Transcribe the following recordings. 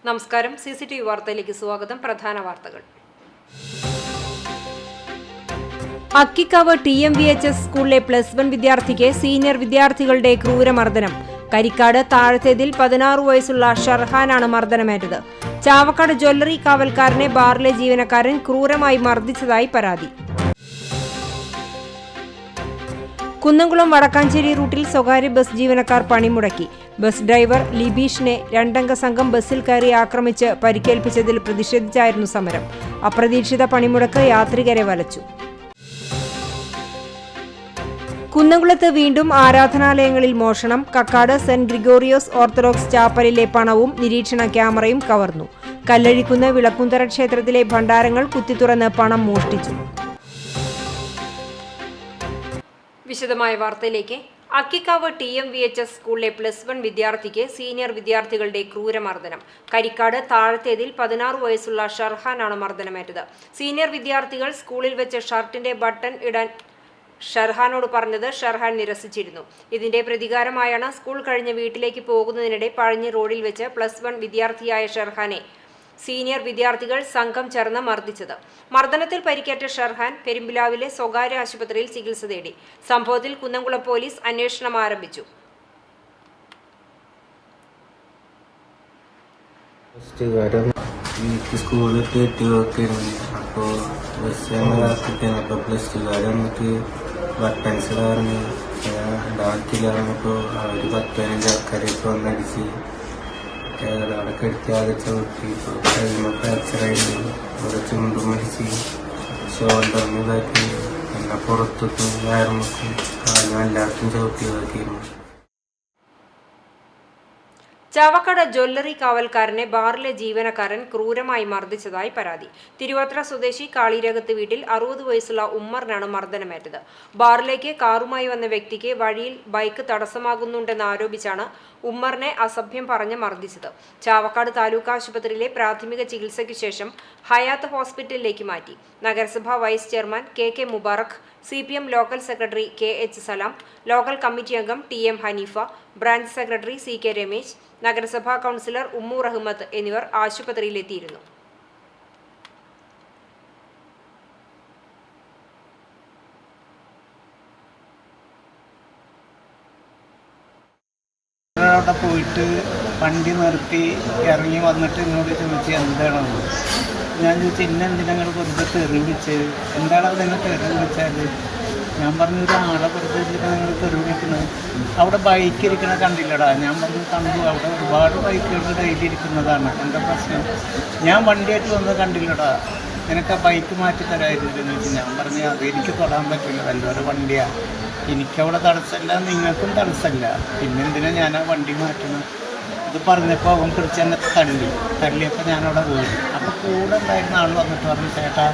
നമസ്കാരം. CCTV വാർത്തയിലേക്ക് സ്വാഗതം. പ്രധാന വാർത്തകൾ. അക്കിക്കാവ് TMVHS സ്കൂളിലെ +1 വിദ്യാർത്ഥിക്ക് സീനിയർ വിദ്യാർത്ഥികളുടെ ക്രൂരമർദ്ദനം. കരിക്കാട് താഴത്തേതിൽ 16 വയസ്സുള്ള ഷർഹാനാണ് മർദ്ദനമേറ്റത്. ചാവക്കാട് ജ്വല്ലറി കാവൽക്കാരനെ ബാറിലെ ജീവനക്കാരൻ ക്രൂരമായി മർദ്ദിച്ചതായി പരാതി. കുന്നംകുളം വടക്കാഞ്ചേരി റൂട്ടിൽ സ്വകാര്യ ബസ് ജീവനക്കാർ പണിമുടക്കി. ബസ് ഡ്രൈവർ ലിബീഷിനെ 2 സംഘം ബസ്സിൽ കയറി ആക്രമിച്ച് പരിക്കേൽപ്പിച്ചതിൽ പ്രതിഷേധിച്ചായിരുന്നു സമരം. അപ്രതീക്ഷിത പണിമുടക്ക് യാത്രികരെ വലച്ചു. കുന്നംകുളത്ത് വീണ്ടും ആരാധനാലയങ്ങളിൽ മോഷണം. കക്കാട് സെന്റ് ഗ്രിഗോറിയോസ് ഓർത്തഡോക്സ് ചാപ്പലിലെ പണവും നിരീക്ഷണ ക്യാമറയും കവർന്നു. കല്ലഴിക്കുന്ന് വിളക്കുന്തറ ക്ഷേത്രത്തിലെ ഭണ്ഡാരങ്ങൾ കുത്തിത്തുറന്ന് പണം മോഷ്ടിച്ചു. വിശദമായ വാർത്തയിലേക്ക്. അക്കിക്കാവ് TMVHS സ്കൂളിലെ +1 വിദ്യാർത്ഥിക്ക് സീനിയർ വിദ്യാർത്ഥികളുടെ ക്രൂരമർദ്ദനം. കരിക്കാട് താഴത്തേതിൽ 16 വയസ്സുള്ള ഷർഹാനാണ് മർദ്ദനമേറ്റത്. സീനിയർ വിദ്യാർത്ഥികൾ സ്കൂളിൽ വെച്ച് ഷർട്ടിന്റെ ബട്ടൺ ഇടാൻ ഷർഹാനോട് പറഞ്ഞത് ഷർഹാൻ നിരസിച്ചിരുന്നു. ഇതിന്റെ പ്രതികാരമായാണ് സ്കൂൾ കഴിഞ്ഞ് വീട്ടിലേക്ക് പോകുന്നതിനിടെ പഴഞ്ഞി റോഡിൽ വെച്ച് +1 വിദ്യാർത്ഥിയായ ഷർഹാനെ സീനിയർ വിദ്യാർത്ഥികൾ സംഘം ചേർന്ന് മർദ്ദിച്ചത്. മർദ്ദനത്തിൽ പരിക്കേറ്റ ഷർഹാൻ പെരുമ്പിലാവിലെ സ്വകാര്യ ആശുപത്രിയിൽ ചികിത്സ തേടി. സംഭവത്തിൽ കുന്നംകുളം പോലീസ് അന്വേഷണം ആരംഭിച്ചു. അവിടൊക്കെ എടുത്താകെ ചവിട്ടി ഫ്രാക്ചറായിട്ട് അവിടെ ചുണ്ടും മരിച്ച് ഷോൾഡറിന് ഇതാക്കി പിന്നെ പുറത്തും വയറുമൊക്കെ കാലും എല്ലാവർക്കും ചവിട്ടിയതാക്കിയിരുന്നു. ചാവക്കാട് ജ്വല്ലറി കാവൽക്കാരനെ ബാറിലെ ജീവനക്കാരൻ ക്രൂരമായി മർദ്ദിച്ചതായി പരാതി. തിരുവത്ര സ്വദേശി കാളിരകത്ത് വീട്ടിൽ 60 വയസ്സുള്ള ഉമ്മറിനാണ് മർദ്ദനമേറ്റത്. ബാറിലേക്ക് കാറുമായി വന്ന വ്യക്തിക്ക് വഴിയിൽ ബൈക്ക് തടസ്സമാകുന്നുണ്ടെന്ന് ആരോപിച്ചാണ് ഉമ്മറിനെ അസഭ്യം പറഞ്ഞ് മർദ്ദിച്ചത്. ചാവക്കാട് താലൂക്ക് ആശുപത്രിയിലെ പ്രാഥമിക ചികിത്സയ്ക്ക് ശേഷം ഹയാത്ത് ഹോസ്പിറ്റലിലേക്ക് മാറ്റി. നഗരസഭാ vice chairman KK Mubarak, CPM local secretary KH Salam, local committee അംഗം TM Hanifa, branch secretary CK Ramesh, നഗരസഭാ കൗൺസിലർ ഉമ്മു റഹ്മത്ത് എന്നിവർ ആശുപത്രിയിലെത്തിയിരുന്നു. അവിടെ പോയിട്ട് വണ്ടി നിർത്തി ഇറങ്ങി വന്നിട്ട് എന്നോട് ചോദിച്ചു എന്താണെന്ന്. ഞാൻ ചോദിച്ചു എന്തിനാ നിങ്ങൾ വെറുതെ തെറി വിളിച്ചത്, എന്താണ് നിങ്ങൾ തെറി വിളിച്ചാൽ? ഞാൻ പറഞ്ഞു ഒരാളെ വെറുതെ വെച്ചിട്ട് നിങ്ങൾ തെറി വിളിക്കുന്നത്. അവിടെ ബൈക്ക് ഇരിക്കണ കണ്ടില്ലടാ. ഞാൻ പറഞ്ഞു കണ്ടു, അവിടെ ഒരുപാട് ബൈക്കുകൾ ഡെയിലി ഇരിക്കുന്നതാണ്, എന്താ പ്രശ്നം? ഞാൻ വണ്ടിയായിട്ട് വന്നത് കണ്ടില്ലടാ, നിനക്ക് ആ ബൈക്ക് മാറ്റി തരാതില്ലെന്ന് ചോദിച്ചു. ഞാൻ പറഞ്ഞു അത് എനിക്ക് തൊടാൻ പറ്റില്ല, വല്ലവരുടെ വണ്ടിയാണ്, എനിക്കവിടെ തടസ്സമല്ല, നിങ്ങൾക്കും തടസ്സമല്ല, പിന്നെന്തിനാ ഞാൻ ആ വണ്ടി മാറ്റണം? ഇത് പറഞ്ഞപ്പോൾ അവൻ പിടിച്ച് എന്നെ തള്ളിയപ്പോൾ ഞാനവിടെ പോയി. അപ്പോൾ കൂടെ ഉണ്ടായിരുന്ന ആൾ വന്നിട്ട് പറഞ്ഞു ചേട്ടാ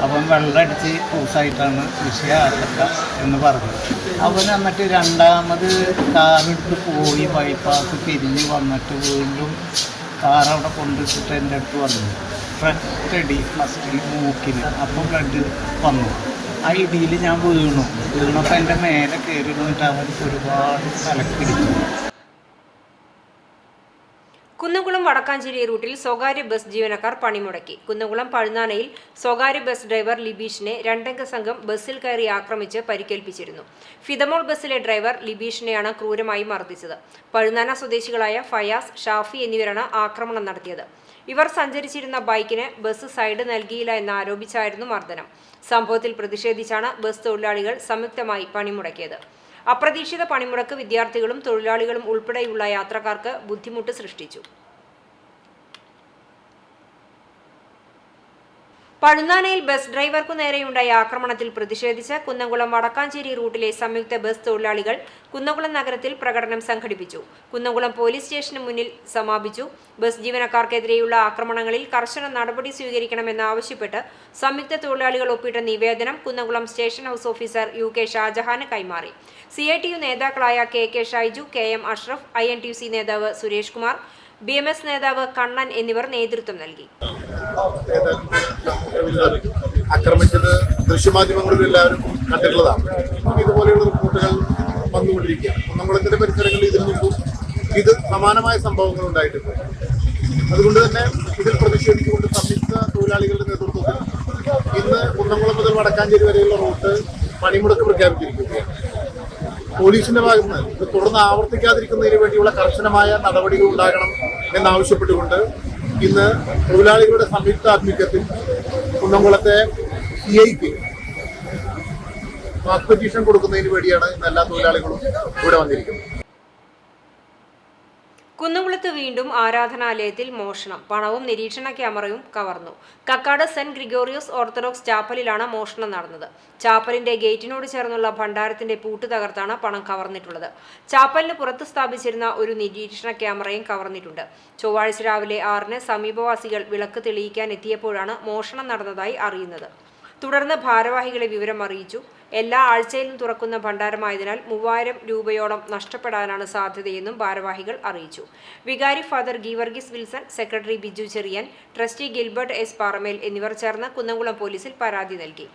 അവൻ വെള്ളമടിച്ച് ക്രൂസായിട്ടാണ് വിഷയമാക്കണ്ട എന്ന് പറഞ്ഞു. അവൻ എന്നിട്ട് രണ്ടാമത് കാറെടുത്ത് പോയി ബൈപ്പാസ് തിരിഞ്ഞ് വന്നിട്ട് വീണ്ടും കാറവിടെ കൊണ്ടിട്ടിട്ട് എൻ്റെ അടുത്ത് വന്നു. ഫ്രണ്ടടി മസ്റ്റിൽ മൂക്കിന് അപ്പം ബ്ലഡ് വന്നു. ആ ഇടിയിൽ ഞാൻ വീണപ്പോൾ എൻ്റെ മേലെ കയറി വന്നിട്ട് അവർക്ക് ഒരുപാട് തലക്കിടിച്ചു. കുന്നംകുളം വടക്കാഞ്ചേരി റൂട്ടിൽ സ്വകാര്യ ബസ് ജീവനക്കാർ പണിമുടക്കി. കുന്നംകുളം പഴുന്നാനയിൽ സ്വകാര്യ ബസ് ഡ്രൈവർ ലിബീഷിനെ 2 സംഘം ബസ്സിൽ കയറി ആക്രമിച്ച് പരിക്കേൽപ്പിച്ചിരുന്നു. ഫിദമോൾ ബസ്സിലെ ഡ്രൈവർ ലിബീഷിനെയാണ് ക്രൂരമായി മർദ്ദിച്ചത്. പഴുന്നാന സ്വദേശികളായ ഫയാസ്, ഷാഫി എന്നിവരാണ് ആക്രമണം നടത്തിയത്. ഇവർ സഞ്ചരിച്ചിരുന്ന ബൈക്കിന് ബസ് സൈഡ് നൽകിയില്ല എന്നാരോപിച്ചായിരുന്നു മർദ്ദനം. സംഭവത്തിൽ പ്രതിഷേധിച്ചാണ് ബസ് തൊഴിലാളികൾ സംയുക്തമായി പണിമുടക്കിയത്. അപ്രതീക്ഷിത പണിമുടക്ക് വിദ്യാർത്ഥികളും തൊഴിലാളികളും ഉൾപ്പെടെയുള്ള യാത്രക്കാർക്ക് ബുദ്ധിമുട്ട് സൃഷ്ടിച്ചു. പഴുന്നാനയിൽ ബസ് ഡ്രൈവർക്കു നേരെയുണ്ടായ ആക്രമണത്തിൽ പ്രതിഷേധിച്ച് കുന്നംകുളം വടക്കാഞ്ചേരി റൂട്ടിലെ സംയുക്ത ബസ് തൊഴിലാളികൾ കുന്നംകുളം നഗരത്തിൽ പ്രകടനം സംഘടിപ്പിച്ചു. കുന്നംകുളം പോലീസ് സ്റ്റേഷന് മുന്നിൽ സമാപിച്ചു. ബസ് ജീവനക്കാർക്കെതിരെയുള്ള ആക്രമണങ്ങളിൽ കർശന നടപടി സ്വീകരിക്കണമെന്നാവശ്യപ്പെട്ട് സംയുക്ത തൊഴിലാളികൾ ഒപ്പിട്ട നിവേദനം Kunnamkulam station house officer UK ഷാജഹാന് കൈമാറി. CITU നേതാക്കളായ KK Shaiju, KM Ashraf, INTUC നേതാവ് സുരേഷ് കുമാർ, BMS നേതാവ് കണ്ണൻ എന്നിവർ നേതൃത്വം നൽകി. ആക്രമിച്ചത് ദൃശ്യമാധ്യമങ്ങളിൽ എല്ലാവരും കണ്ടിട്ടുള്ളതാണ്. ഇതുപോലെയുള്ള റിപ്പോർട്ടുകൾ വന്നുകൊണ്ടിരിക്കുക. കുന്നംകുളത്തിന്റെ പരിസരങ്ങളിൽ ഇതിനു മുമ്പും ഇത് സമാനമായ സംഭവങ്ങൾ ഉണ്ടായിട്ടുണ്ട്. അതുകൊണ്ട് തന്നെ ഇതിൽ പ്രതിഷേധിച്ചുകൊണ്ട് സംയുക്ത തൊഴിലാളികളുടെ നേതൃത്വത്തിൽ ഇന്ന് കുന്നംകുളം മുതൽ വടക്കാഞ്ചേരി വരെയുള്ള റൂട്ട് പണിമുടക്ക് പ്രഖ്യാപിച്ചിരിക്കുകയാണ്. പോലീസിന്റെ ഭാഗത്ത് നിന്ന് ഇത് തുടർന്ന് ആവർത്തിക്കാതിരിക്കുന്നതിന് വേണ്ടിയുള്ള കർശനമായ നടപടികൾ ഉണ്ടാകണം എന്നാവശ്യപ്പെട്ടുകൊണ്ട് ഇന്ന് തൊഴിലാളികളുടെ സംയുക്ത ആഭിമുഖ്യത്തിൽ കുന്നംകുളത്തെ CIക്ക് വാക്ക് പെറ്റീഷൻ കൊടുക്കുന്നതിന് വേണ്ടിയാണ് ഇന്ന് എല്ലാ തൊഴിലാളികളും ഇവിടെ വന്നിരിക്കുന്നത്. കുന്നംകുളത്ത് വീണ്ടും ആരാധനാലയത്തിൽ മോഷണം. പണവും നിരീക്ഷണ ക്യാമറയും കവർന്നു. കക്കാട് സെന്റ് ഗ്രിഗോറിയോസ് ഓർത്തഡോക്സ് ചാപ്പലിലാണ് മോഷണം നടന്നത്. ചാപ്പലിന്റെ ഗേറ്റിനോട് ചേർന്നുള്ള ഭണ്ഡാരത്തിന്റെ പൂട്ട് തകർത്താണ് പണം കവർന്നിട്ടുള്ളത്. ചാപ്പലിന് പുറത്ത് സ്ഥാപിച്ചിരുന്ന ഒരു നിരീക്ഷണ ക്യാമറയും കവർന്നിട്ടുണ്ട്. ചൊവ്വാഴ്ച രാവിലെ 6-ന് സമീപവാസികൾ വിളക്ക് തെളിയിക്കാൻ എത്തിയപ്പോഴാണ് മോഷണം നടന്നതായി അറിയുന്നത്. തുടർന്ന് ഭാരവാഹികളെ വിവരം അറിയിച്ചു. എല്ലാ ആഴ്ചയിലും തുറക്കുന്ന ഭണ്ഡാരമായതിനാൽ 3000 രൂപയോളം നഷ്ടപ്പെടാനാണ് സാധ്യതയെന്നും ഭാരവാഹികൾ അറിയിച്ചു. വികാരി father Geevarghese Wilson, secretary Biju Cherian, trustee Gilbert S Paramel എന്നിവർ ചേർന്ന് കുന്നംകുളം പോലീസിൽ പരാതി നൽകി.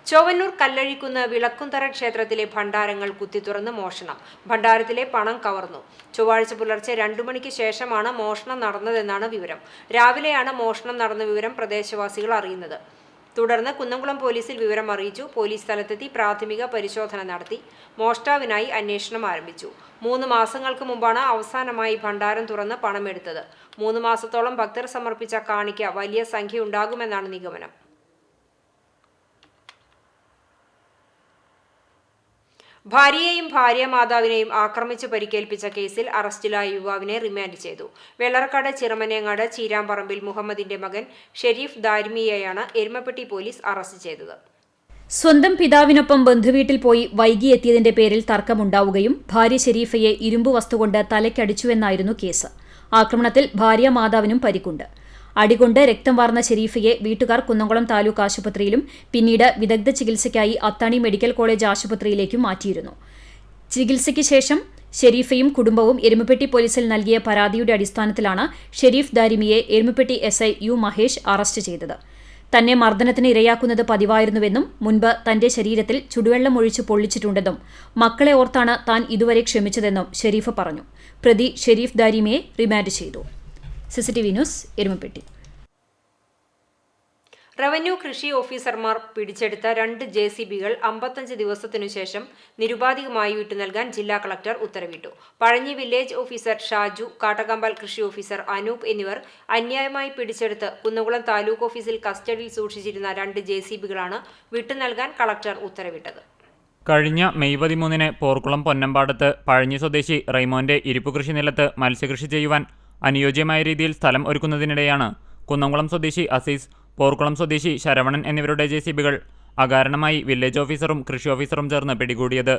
ചൊവ്വന്നൂർ കല്ലഴിക്കുന്ന് വിളക്കുംതറ ക്ഷേത്രത്തിലെ ഭണ്ഡാരങ്ങൾ കുത്തിത്തുറന്ന് മോഷണം. ഭണ്ഡാരത്തിലെ പണം കവർന്നു. ചൊവ്വാഴ്ച പുലർച്ചെ 2 മണിക്ക് ശേഷമാണ് മോഷണം നടന്നതെന്നാണ് വിവരം. രാവിലെയാണ് മോഷണം നടന്ന വിവരം പ്രദേശവാസികൾ അറിയുന്നത്. തുടർന്ന് കുന്നംകുളം പോലീസിൽ വിവരം അറിയിച്ചു. പോലീസ് സ്ഥലത്തെത്തി പ്രാഥമിക പരിശോധന നടത്തി. മോഷ്ടാവിനായി അന്വേഷണം ആരംഭിച്ചു. 3 മാസങ്ങൾക്ക് മുമ്പാണ് അവസാനമായി ഭണ്ഡാരം തുറന്ന് പണമെടുത്തത്. 3 മാസത്തോളം ഭക്തർ സമർപ്പിച്ച കാണിക്ക വലിയ സംഖ്യ ഉണ്ടാകുമെന്നാണ് നിഗമനം. ഭാര്യയെയും ഭാര്യാമാതാവിനെയും ആക്രമിച്ച് പരിക്കേൽപ്പിച്ച കേസിൽ അറസ്റ്റിലായ യുവാവിനെ റിമാൻഡ് ചെയ്തു. വെള്ളർക്കാട് ചിറമനേങ്ങാട് ചീരാമ്പറമ്പിൽ മുഹമ്മദിന്റെ മകൻ ഷെരീഫ് ദാരിമിയെയാണ് എരുമപ്പെട്ടി പോലീസ് അറസ്റ്റ് ചെയ്തത്. സ്വന്തം പിതാവിനൊപ്പം ബന്ധുവീട്ടിൽ പോയി വൈകിയെത്തിയതിന്റെ പേരിൽ തർക്കമുണ്ടാവുകയും ഭാര്യ ഷെരീഫയെ ഇരുമ്പ് വസ്തുകൊണ്ട് തലയ്ക്കടിച്ചുവെന്നായിരുന്നു കേസ്. ആക്രമണത്തിൽ ഭാര്യാമാതാവിനും പരിക്കുണ്ട്. അടികൊണ്ട് രക്തം വാർന്ന ഷെരീഫയെ വീട്ടുകാർ കുന്നംകുളം താലൂക്ക് ആശുപത്രിയിലും പിന്നീട് വിദഗ്ധ ചികിത്സയ്ക്കായി അത്താണി മെഡിക്കൽ കോളേജ് ആശുപത്രിയിലേക്കും മാറ്റിയിരുന്നു. ചികിത്സയ്ക്ക് ശേഷം ഷെരീഫയും കുടുംബവും എരുമപ്പെട്ടി പോലീസിൽ നൽകിയ പരാതിയുടെ അടിസ്ഥാനത്തിലാണ് ഷെരീഫ് ദാരിമിയെ Erumapetty SI U Mahesh arrest ചെയ്തത്. തന്നെ മർദ്ദനത്തിന് ഇരയാക്കുന്നത് പതിവായിരുന്നുവെന്നും മുൻപ് തന്റെ ശരീരത്തിൽ ചുടുവെള്ളം ഒഴിച്ച് പൊള്ളിച്ചിട്ടുണ്ടെന്നും മക്കളെ ഓർത്താണ് താൻ ഇതുവരെ ക്ഷമിച്ചതെന്നും ഷെരീഫ് പറഞ്ഞു. പ്രതി ഷെരീഫ് ദാരിമിയെ റിമാൻഡ് ചെയ്തു. CCTV news Erumapetty. റവന്യൂ കൃഷി ഓഫീസർമാർ പിടിച്ചെടുത്ത 2 JCBകൾ 55 ദിവസത്തിനു ശേഷം നിരുപാധികമായി വിട്ടുനൽകാൻ ജില്ലാ കളക്ടർ ഉത്തരവിട്ടു. പഴഞ്ഞി വില്ലേജ് ഓഫീസർ ഷാജു, കാട്ടകമ്പാൽ കൃഷി ഓഫീസർ അനൂപ് എന്നിവർ അന്യായമായി പിടിച്ചെടുത്ത് കുന്നംകുളം താലൂക്ക് ഓഫീസിൽ കസ്റ്റഡിയിൽ സൂക്ഷിച്ചിരുന്ന 2 JCBകളാണ് വിട്ടുനൽകാൻ കളക്ടർ ഉത്തരവിട്ടത്. കഴിഞ്ഞ മെയ് 13-ന് പോർക്കുളം പൊന്നമ്പാടത്ത് പഴഞ്ഞി സ്വദേശി റൈമോന്റെ ഇരിപ്പു കൃഷി നിലത്ത് മത്സ്യകൃഷി ചെയ്യുവാൻ അനുയോജ്യമായ രീതിയിൽ സ്ഥലം ഒരുക്കുന്നതിനിടെയാണ് കുന്നംകുളം സ്വദേശി അസീസ്, പോർക്കുളം സ്വദേശി ശരവണൻ എന്നിവരുടെ JCBകൾ അകാരണമായി വില്ലേജ് ഓഫീസറും കൃഷി ഓഫീസറും ചേർന്ന് പിടികൂടിയത്.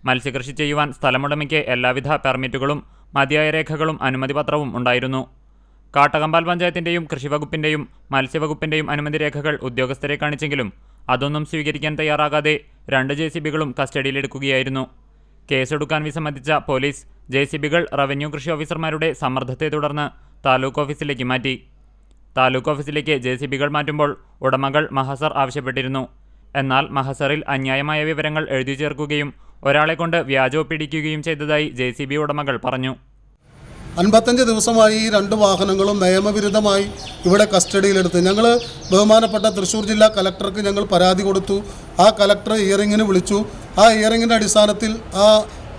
മത്സ്യകൃഷി ചെയ്യുവാൻ സ്ഥലമുടമയ്ക്ക് എല്ലാവിധ പെർമിറ്റുകളും മതിയായ രേഖകളും അനുമതിപത്രവും ഉണ്ടായിരുന്നു. കാട്ടകമ്പാൽ പഞ്ചായത്തിന്റെയും കൃഷിവകുപ്പിന്റെയും മത്സ്യവകുപ്പിന്റെയും അനുമതി രേഖകൾ ഉദ്യോഗസ്ഥരെ കാണിച്ചെങ്കിലും അതൊന്നും സ്വീകരിക്കാൻ തയ്യാറാകാതെ 2 JCBകളും കസ്റ്റഡിയിലെടുക്കുകയായിരുന്നു. കേസെടുക്കാൻ വിസമ്മതിച്ച പോലീസ് JCBകൾ റവന്യൂ കൃഷി ഓഫീസർമാരുടെ സമ്മർദ്ദത്തെ തുടർന്ന് താലൂക്ക് ഓഫീസിലേക്ക് മാറ്റി. താലൂക്ക് ഓഫീസിലേക്ക് JCBകൾ മാറ്റുമ്പോൾ ഉടമകൾ മഹസർ ആവശ്യപ്പെട്ടിരുന്നു. എന്നാൽ മഹസറിൽ അന്യായമായ വിവരങ്ങൾ എഴുതി ചേർക്കുകയും ഒരാളെ കൊണ്ട് വ്യാജ ഒപ്പിടിക്കുകയും ചെയ്തതായി JCB ഉടമകൾ പറഞ്ഞു. 55 ദിവസമായി ഈ 2 വാഹനങ്ങളും നിയമവിരുദ്ധമായി ഇവിടെ കസ്റ്റഡിയിലെടുത്ത് ഞങ്ങൾ ബഹുമാനപ്പെട്ട തൃശ്ശൂർ ജില്ലാ കലക്ടർക്ക് ഞങ്ങൾ പരാതി കൊടുത്തു. ആ കലക്ടർ ഹിയറിങ്ങിന് വിളിച്ചു. ആ ഹിയറിങ്ങിൻ്റെ അടിസ്ഥാനത്തിൽ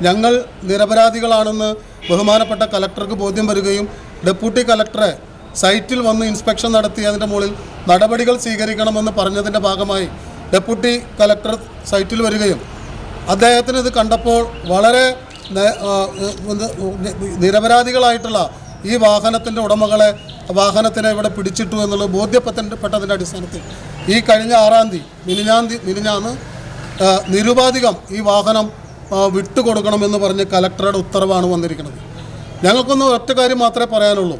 ഞങ്ങൾ നിരപരാധികളാണെന്ന് ബഹുമാനപ്പെട്ട കലക്ടർക്ക് ബോധ്യം വരികയും ഡെപ്യൂട്ടി കലക്ടറെ സൈറ്റിൽ വന്ന് ഇൻസ്പെക്ഷൻ നടത്തി അതിൻ്റെ മുകളിൽ നടപടികൾ സ്വീകരിക്കണമെന്ന് പറഞ്ഞതിൻ്റെ ഭാഗമായി ഡെപ്യൂട്ടി കലക്ടർ സൈറ്റിൽ വരികയും അദ്ദേഹത്തിന് ഇത് കണ്ടപ്പോൾ വളരെ നിരപരാധികളായിട്ടുള്ള ഈ വാഹനത്തിൻ്റെ ഉടമകളെ വാഹനത്തിനെ ഇവിടെ പിടിച്ചിട്ടു എന്നുള്ളത് ബോധ്യപ്പെട്ടതിൻ്റെ അടിസ്ഥാനത്തിൽ ഈ കഴിഞ്ഞ 6-ാം തീയതി മിനിഞ്ഞാന്ന് നിരുപാധികം ഈ വാഹനം വിട്ടുകൊടുക്കണമെന്ന് പറഞ്ഞ് കലക്ടറുടെ ഉത്തരവാണ് വന്നിരിക്കുന്നത്. ഞങ്ങൾക്കൊന്ന് ഒറ്റ കാര്യം മാത്രമേ പറയാനുള്ളൂ.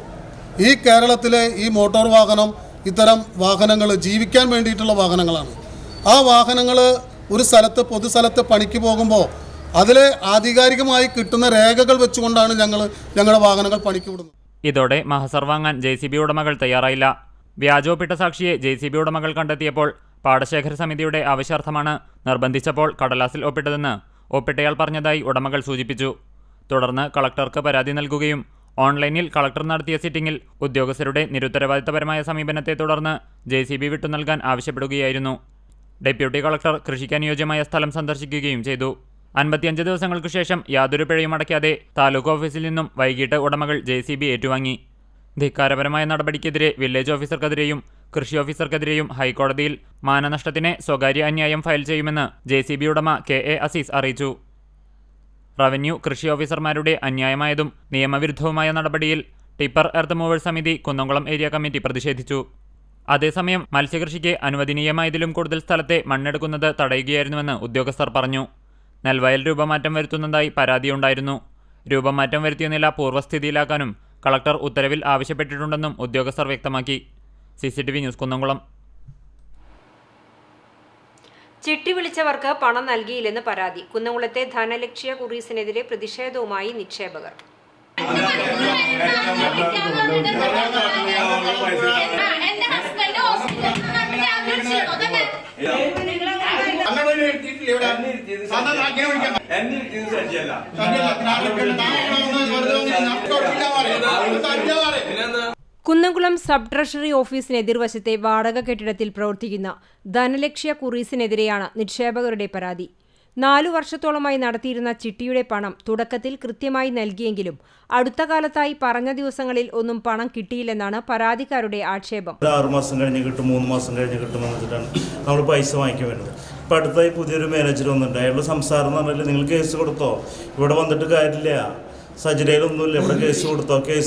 ഈ കേരളത്തിലെ ഈ മോട്ടോർ വാഹനം ഇത്തരം വാഹനങ്ങൾ ജീവിക്കാൻ വേണ്ടിയിട്ടുള്ള വാഹനങ്ങളാണ്. ആ വാഹനങ്ങൾ ഒരു സ്ഥലത്ത് പൊതുസ്ഥലത്ത് പണിക്ക് പോകുമ്പോൾ അതിലെ ആധികാരികമായി കിട്ടുന്ന രേഖകൾ വെച്ചുകൊണ്ടാണ് ഞങ്ങളുടെ വാഹനങ്ങൾ പണിക്ക് വിടുന്നത്. ഇതോടെ മഹസർ വാങ്ങാൻ JCB ഉടമകൾ തയ്യാറായില്ല. വ്യാജോപ്പിട്ട സാക്ഷിയെ JCB ഉടമകൾ കണ്ടെത്തിയപ്പോൾ പാടശേഖര സമിതിയുടെ ആവശ്യാർത്ഥമാണ് നിർബന്ധിച്ചപ്പോൾ കടലാസിൽ ഒപ്പിട്ടതെന്ന് ഒപ്പിട്ടയാൾ പറഞ്ഞതായി ഉടമകൾ സൂചിപ്പിച്ചു. തുടർന്ന് കളക്ടർക്ക് പരാതി നൽകുകയും ഓൺലൈനിൽ കളക്ടർ നടത്തിയ സിറ്റിംഗിൽ ഉദ്യോഗസ്ഥരുടെ നിരുത്തരവാദിത്തപരമായ സമീപനത്തെ തുടർന്ന് JCB വിട്ടു നൽകാൻ ആവശ്യപ്പെടുകയായിരുന്നു. ഡെപ്യൂട്ടി കളക്ടർ കൃഷിക്ക് അനുയോജ്യമായ സ്ഥലം സന്ദർശിക്കുകയും ചെയ്തു. 55 ദിവസങ്ങൾക്ക് ശേഷം യാതൊരു പിഴയും അടയ്ക്കാതെ താലൂക്ക് ഓഫീസിൽ നിന്നും വൈകിട്ട് ഉടമകൾ JCB ഏറ്റുവാങ്ങി. ധിക്കാരപരമായ നടപടിക്കെതിരെ വില്ലേജ് ഓഫീസർക്കെതിരെയും കൃഷി ഓഫീസർക്കെതിരെയും ഹൈക്കോടതിയിൽ മാനനഷ്ടത്തിന് സ്വകാര്യ അന്യായം ഫയൽ ചെയ്യുമെന്ന് JCB ഉടമ KA അസീസ് അറിയിച്ചു. റവന്യൂ കൃഷി ഓഫീസർമാരുടെ അന്യായമായതും നിയമവിരുദ്ധവുമായ നടപടിയിൽ ടിപ്പർ എർത്ത് മൂവേഴ്സ് സമിതി കുന്നംകുളം ഏരിയ കമ്മിറ്റി പ്രതിഷേധിച്ചു. അതേസമയം മത്സ്യകൃഷിക്ക് അനുവദനീയമായതിലും കൂടുതൽ സ്ഥലത്തെ മണ്ണെടുക്കുന്നത് തടയുകയായിരുന്നുവെന്ന് ഉദ്യോഗസ്ഥർ പറഞ്ഞു. നെൽവയൽ രൂപമാറ്റം വരുത്തുന്നതായി പരാതിയുണ്ടായിരുന്നു. രൂപമാറ്റം വരുത്തിയ നില പൂർവ്വസ്ഥിതിയിലാക്കാനും കളക്ടർ ഉത്തരവിൽ ആവശ്യപ്പെട്ടിട്ടുണ്ടെന്നും ഉദ്യോഗസ്ഥർ വ്യക്തമാക്കി. CCTV news Kunnamkulam. ചിട്ടി വിളിച്ചവർക്ക് പണം നൽകിയില്ലെന്ന് പരാതി. കുന്നംകുളത്തെ ധനലക്ഷ്യ കുറീസിനെതിരെ പ്രതിഷേധവുമായി നിക്ഷേപകർ. കുന്നംകുളം സബ് ട്രഷറി ഓഫീസിന് എതിർവശത്തെ വാടക കെട്ടിടത്തിൽ പ്രവർത്തിക്കുന്ന ധനലക്ഷ്യ കുറീസിനെതിരെയാണ് നിക്ഷേപകരുടെ പരാതി. 4 വർഷത്തോളമായി നടത്തിയിരുന്ന ചിട്ടിയുടെ പണം തുടക്കത്തിൽ കൃത്യമായി നൽകിയെങ്കിലും അടുത്ത കാലത്തായി പറഞ്ഞ ദിവസങ്ങളിൽ ഒന്നും പണം കിട്ടിയില്ലെന്നാണ് പരാതിക്കാരുടെ ആക്ഷേപം. 6 മാസം കഴിഞ്ഞ് കിട്ടും, 3 മാസം കഴിഞ്ഞ് കിട്ടുമെന്ന് വെച്ചിട്ടാണ് നമ്മൾ പൈസ വാങ്ങിക്കാൻ വരുന്നത്. ഇപ്പം അടുത്തായി പുതിയൊരു മാനേജർ വന്നിട്ടുണ്ട്. അയാളുടെ സംസാരം എന്ന് പറഞ്ഞാൽ നിങ്ങൾ കേസ് കൊടുത്തോ, ഇവിടെ വന്നിട്ട് കാര്യമില്ല, സജ്ജരയിലൊന്നുമില്ല, ഇവിടെ കേസ്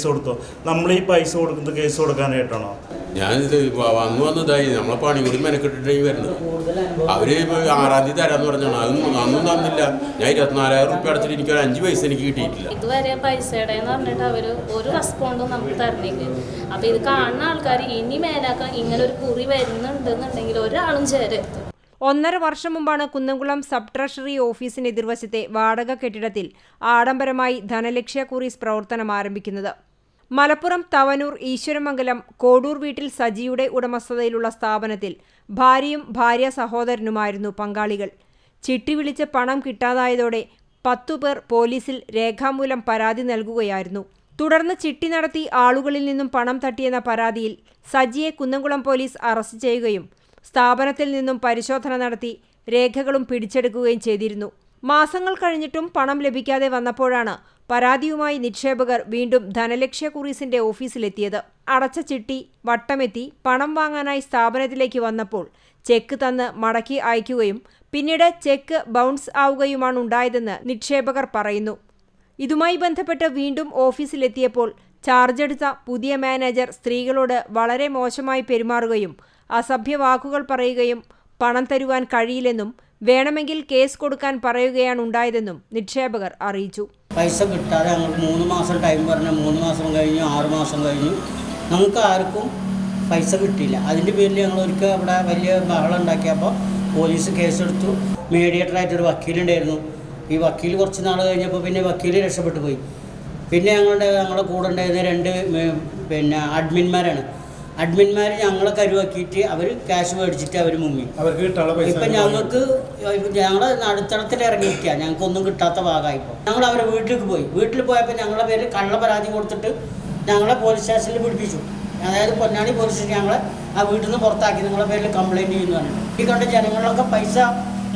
കൊടുത്തോ. നമ്മൾ ഈ പൈസ കൊടുക്കുന്നത് കേസ് കൊടുക്കാനായിട്ടാണോ? ഞാനിത് വന്നതായി നമ്മളെ പണി കൂടി മെനക്കെട്ടിട്ടേ വരുന്നത്. അവര് 6-ാം തീയതി തരാന്ന് പറഞ്ഞാണ്. അതൊന്നും തന്നില്ല. ഞാൻ 24,000 റുപ്യ അടച്ചിട്ട് എനിക്ക് 5 പൈസ എനിക്ക് കിട്ടിയിട്ടില്ല. ഇതുവരെ പൈസയുടെ എന്ന് പറഞ്ഞിട്ട് അവര് ഒരു റെസ്പോണ്ടും നമുക്ക് തരണില്ല. അപ്പൊ ഇത് കാണുന്ന ആൾക്കാർ ഇനി മേലാക്കാൻ ഇങ്ങനെ ഒരു കുറി വരുന്നുണ്ടെന്നുണ്ടെങ്കിൽ ഒരാളും ചേരരുത്. 1.5 വർഷം മുമ്പാണ് കുന്നംകുളം സബ് ട്രഷറി ഓഫീസിന് എതിർവശത്തെ വാടക കെട്ടിടത്തിൽ ആഡംബരമായി ധനലക്ഷ്യ കുറീസ് പ്രവർത്തനം ആരംഭിക്കുന്നത്. മലപ്പുറം തവനൂർ ഈശ്വരമംഗലം കോടൂർ വീട്ടിൽ സജിയുടെ ഉടമസ്ഥതയിലുള്ള സ്ഥാപനത്തിൽ ഭാര്യയും ഭാര്യ സഹോദരനുമായിരുന്നു പങ്കാളികൾ. ചിട്ടി വിളിച്ച് പണം കിട്ടാതായതോടെ 10 പേർ പോലീസിൽ രേഖാമൂലം പരാതി നൽകുകയായിരുന്നു. തുടർന്ന് ചിട്ടി നടത്തി ആളുകളിൽ നിന്നും പണം തട്ടിയെന്ന പരാതിയിൽ സജിയെ കുന്നംകുളം പോലീസ് അറസ്റ്റ് ചെയ്യുകയും സ്ഥാപനത്തിൽ നിന്നും പരിശോധന നടത്തി രേഖകളും പിടിച്ചെടുക്കുകയും ചെയ്തിരുന്നു. മാസങ്ങൾ കഴിഞ്ഞിട്ടും പണം ലഭിക്കാതെ വന്നപ്പോഴാണ് പരാതിയുമായി നിക്ഷേപകർ വീണ്ടും ധനലക്ഷ്യ കുറീസിന്റെ ഓഫീസിലെത്തിയത്. അടച്ച ചിട്ടി വട്ടമെത്തി പണം വാങ്ങാനായി സ്ഥാപനത്തിലേക്ക് വന്നപ്പോൾ ചെക്ക് തന്ന് മടക്കി അയക്കുകയും പിന്നീട് ചെക്ക് ബൗൺസ് ആവുകയുമാണ് ഉണ്ടായതെന്ന് നിക്ഷേപകർ പറയുന്നു. ഇതുമായി ബന്ധപ്പെട്ട് വീണ്ടും ഓഫീസിലെത്തിയപ്പോൾ ചാർജെടുത്ത പുതിയ മാനേജർ സ്ത്രീകളോട് വളരെ മോശമായി പെരുമാറുകയും അസഭ്യ വാക്കുകൾ പറയുകയും പണം തരുവാൻ കഴിയില്ലെന്നും വേണമെങ്കിൽ കേസ് കൊടുക്കാൻ പറയുകയാണ് ഉണ്ടായതെന്നും നിക്ഷേപകർ അറിയിച്ചു. പൈസ കിട്ടാതെ ഞങ്ങൾക്ക് 3 മാസം ടൈം പറഞ്ഞു. 3 മാസം കഴിഞ്ഞു, 6 മാസം കഴിഞ്ഞു, ഞങ്ങൾക്ക് ആർക്കും പൈസ കിട്ടിയില്ല. അതിൻ്റെ പേരിൽ ഞങ്ങൾ ഒരിക്കൽ അവിടെ വലിയ ബഹളം ഉണ്ടാക്കിയപ്പോൾ പോലീസ് കേസെടുത്തു. മീഡിയേറ്ററായിട്ടൊരു വക്കീലുണ്ടായിരുന്നു. ഈ വക്കീൽ കുറച്ച് നാൾ കഴിഞ്ഞപ്പോൾ പിന്നെ വക്കീൽ രക്ഷപ്പെട്ടു പോയി. പിന്നെ ഞങ്ങളുടെ കൂടെ ഉണ്ടായിരുന്ന 2 അഡ്മിന്മാർ ഞങ്ങളെ കരുവാക്കിയിട്ട് അവർ ക്യാഷ് മേടിച്ചിട്ട് അവർ മുങ്ങി. ഇപ്പം ഞങ്ങൾ നടുത്തടത്തിൽ ഇറങ്ങിയിരിക്കുക. ഞങ്ങൾക്കൊന്നും കിട്ടാത്ത ഭാഗമായിപ്പോൾ ഞങ്ങൾ അവരെ വീട്ടിൽ പോയപ്പോൾ ഞങ്ങളുടെ പേരിൽ കള്ള പരാതി കൊടുത്തിട്ട് ഞങ്ങളെ പോലീസ് സ്റ്റേഷനിൽ പിടിപ്പിച്ചു. അതായത് പൊന്നാനി പോലീസ് സ്റ്റേഷൻ ഞങ്ങളെ ആ വീട്ടിൽ നിന്ന് പുറത്താക്കി നിങ്ങളുടെ പേരിൽ കംപ്ലയിൻറ്റ് ചെയ്യുന്നു പറഞ്ഞു. ഈ കണ്ട ജനങ്ങളിലൊക്കെ പൈസ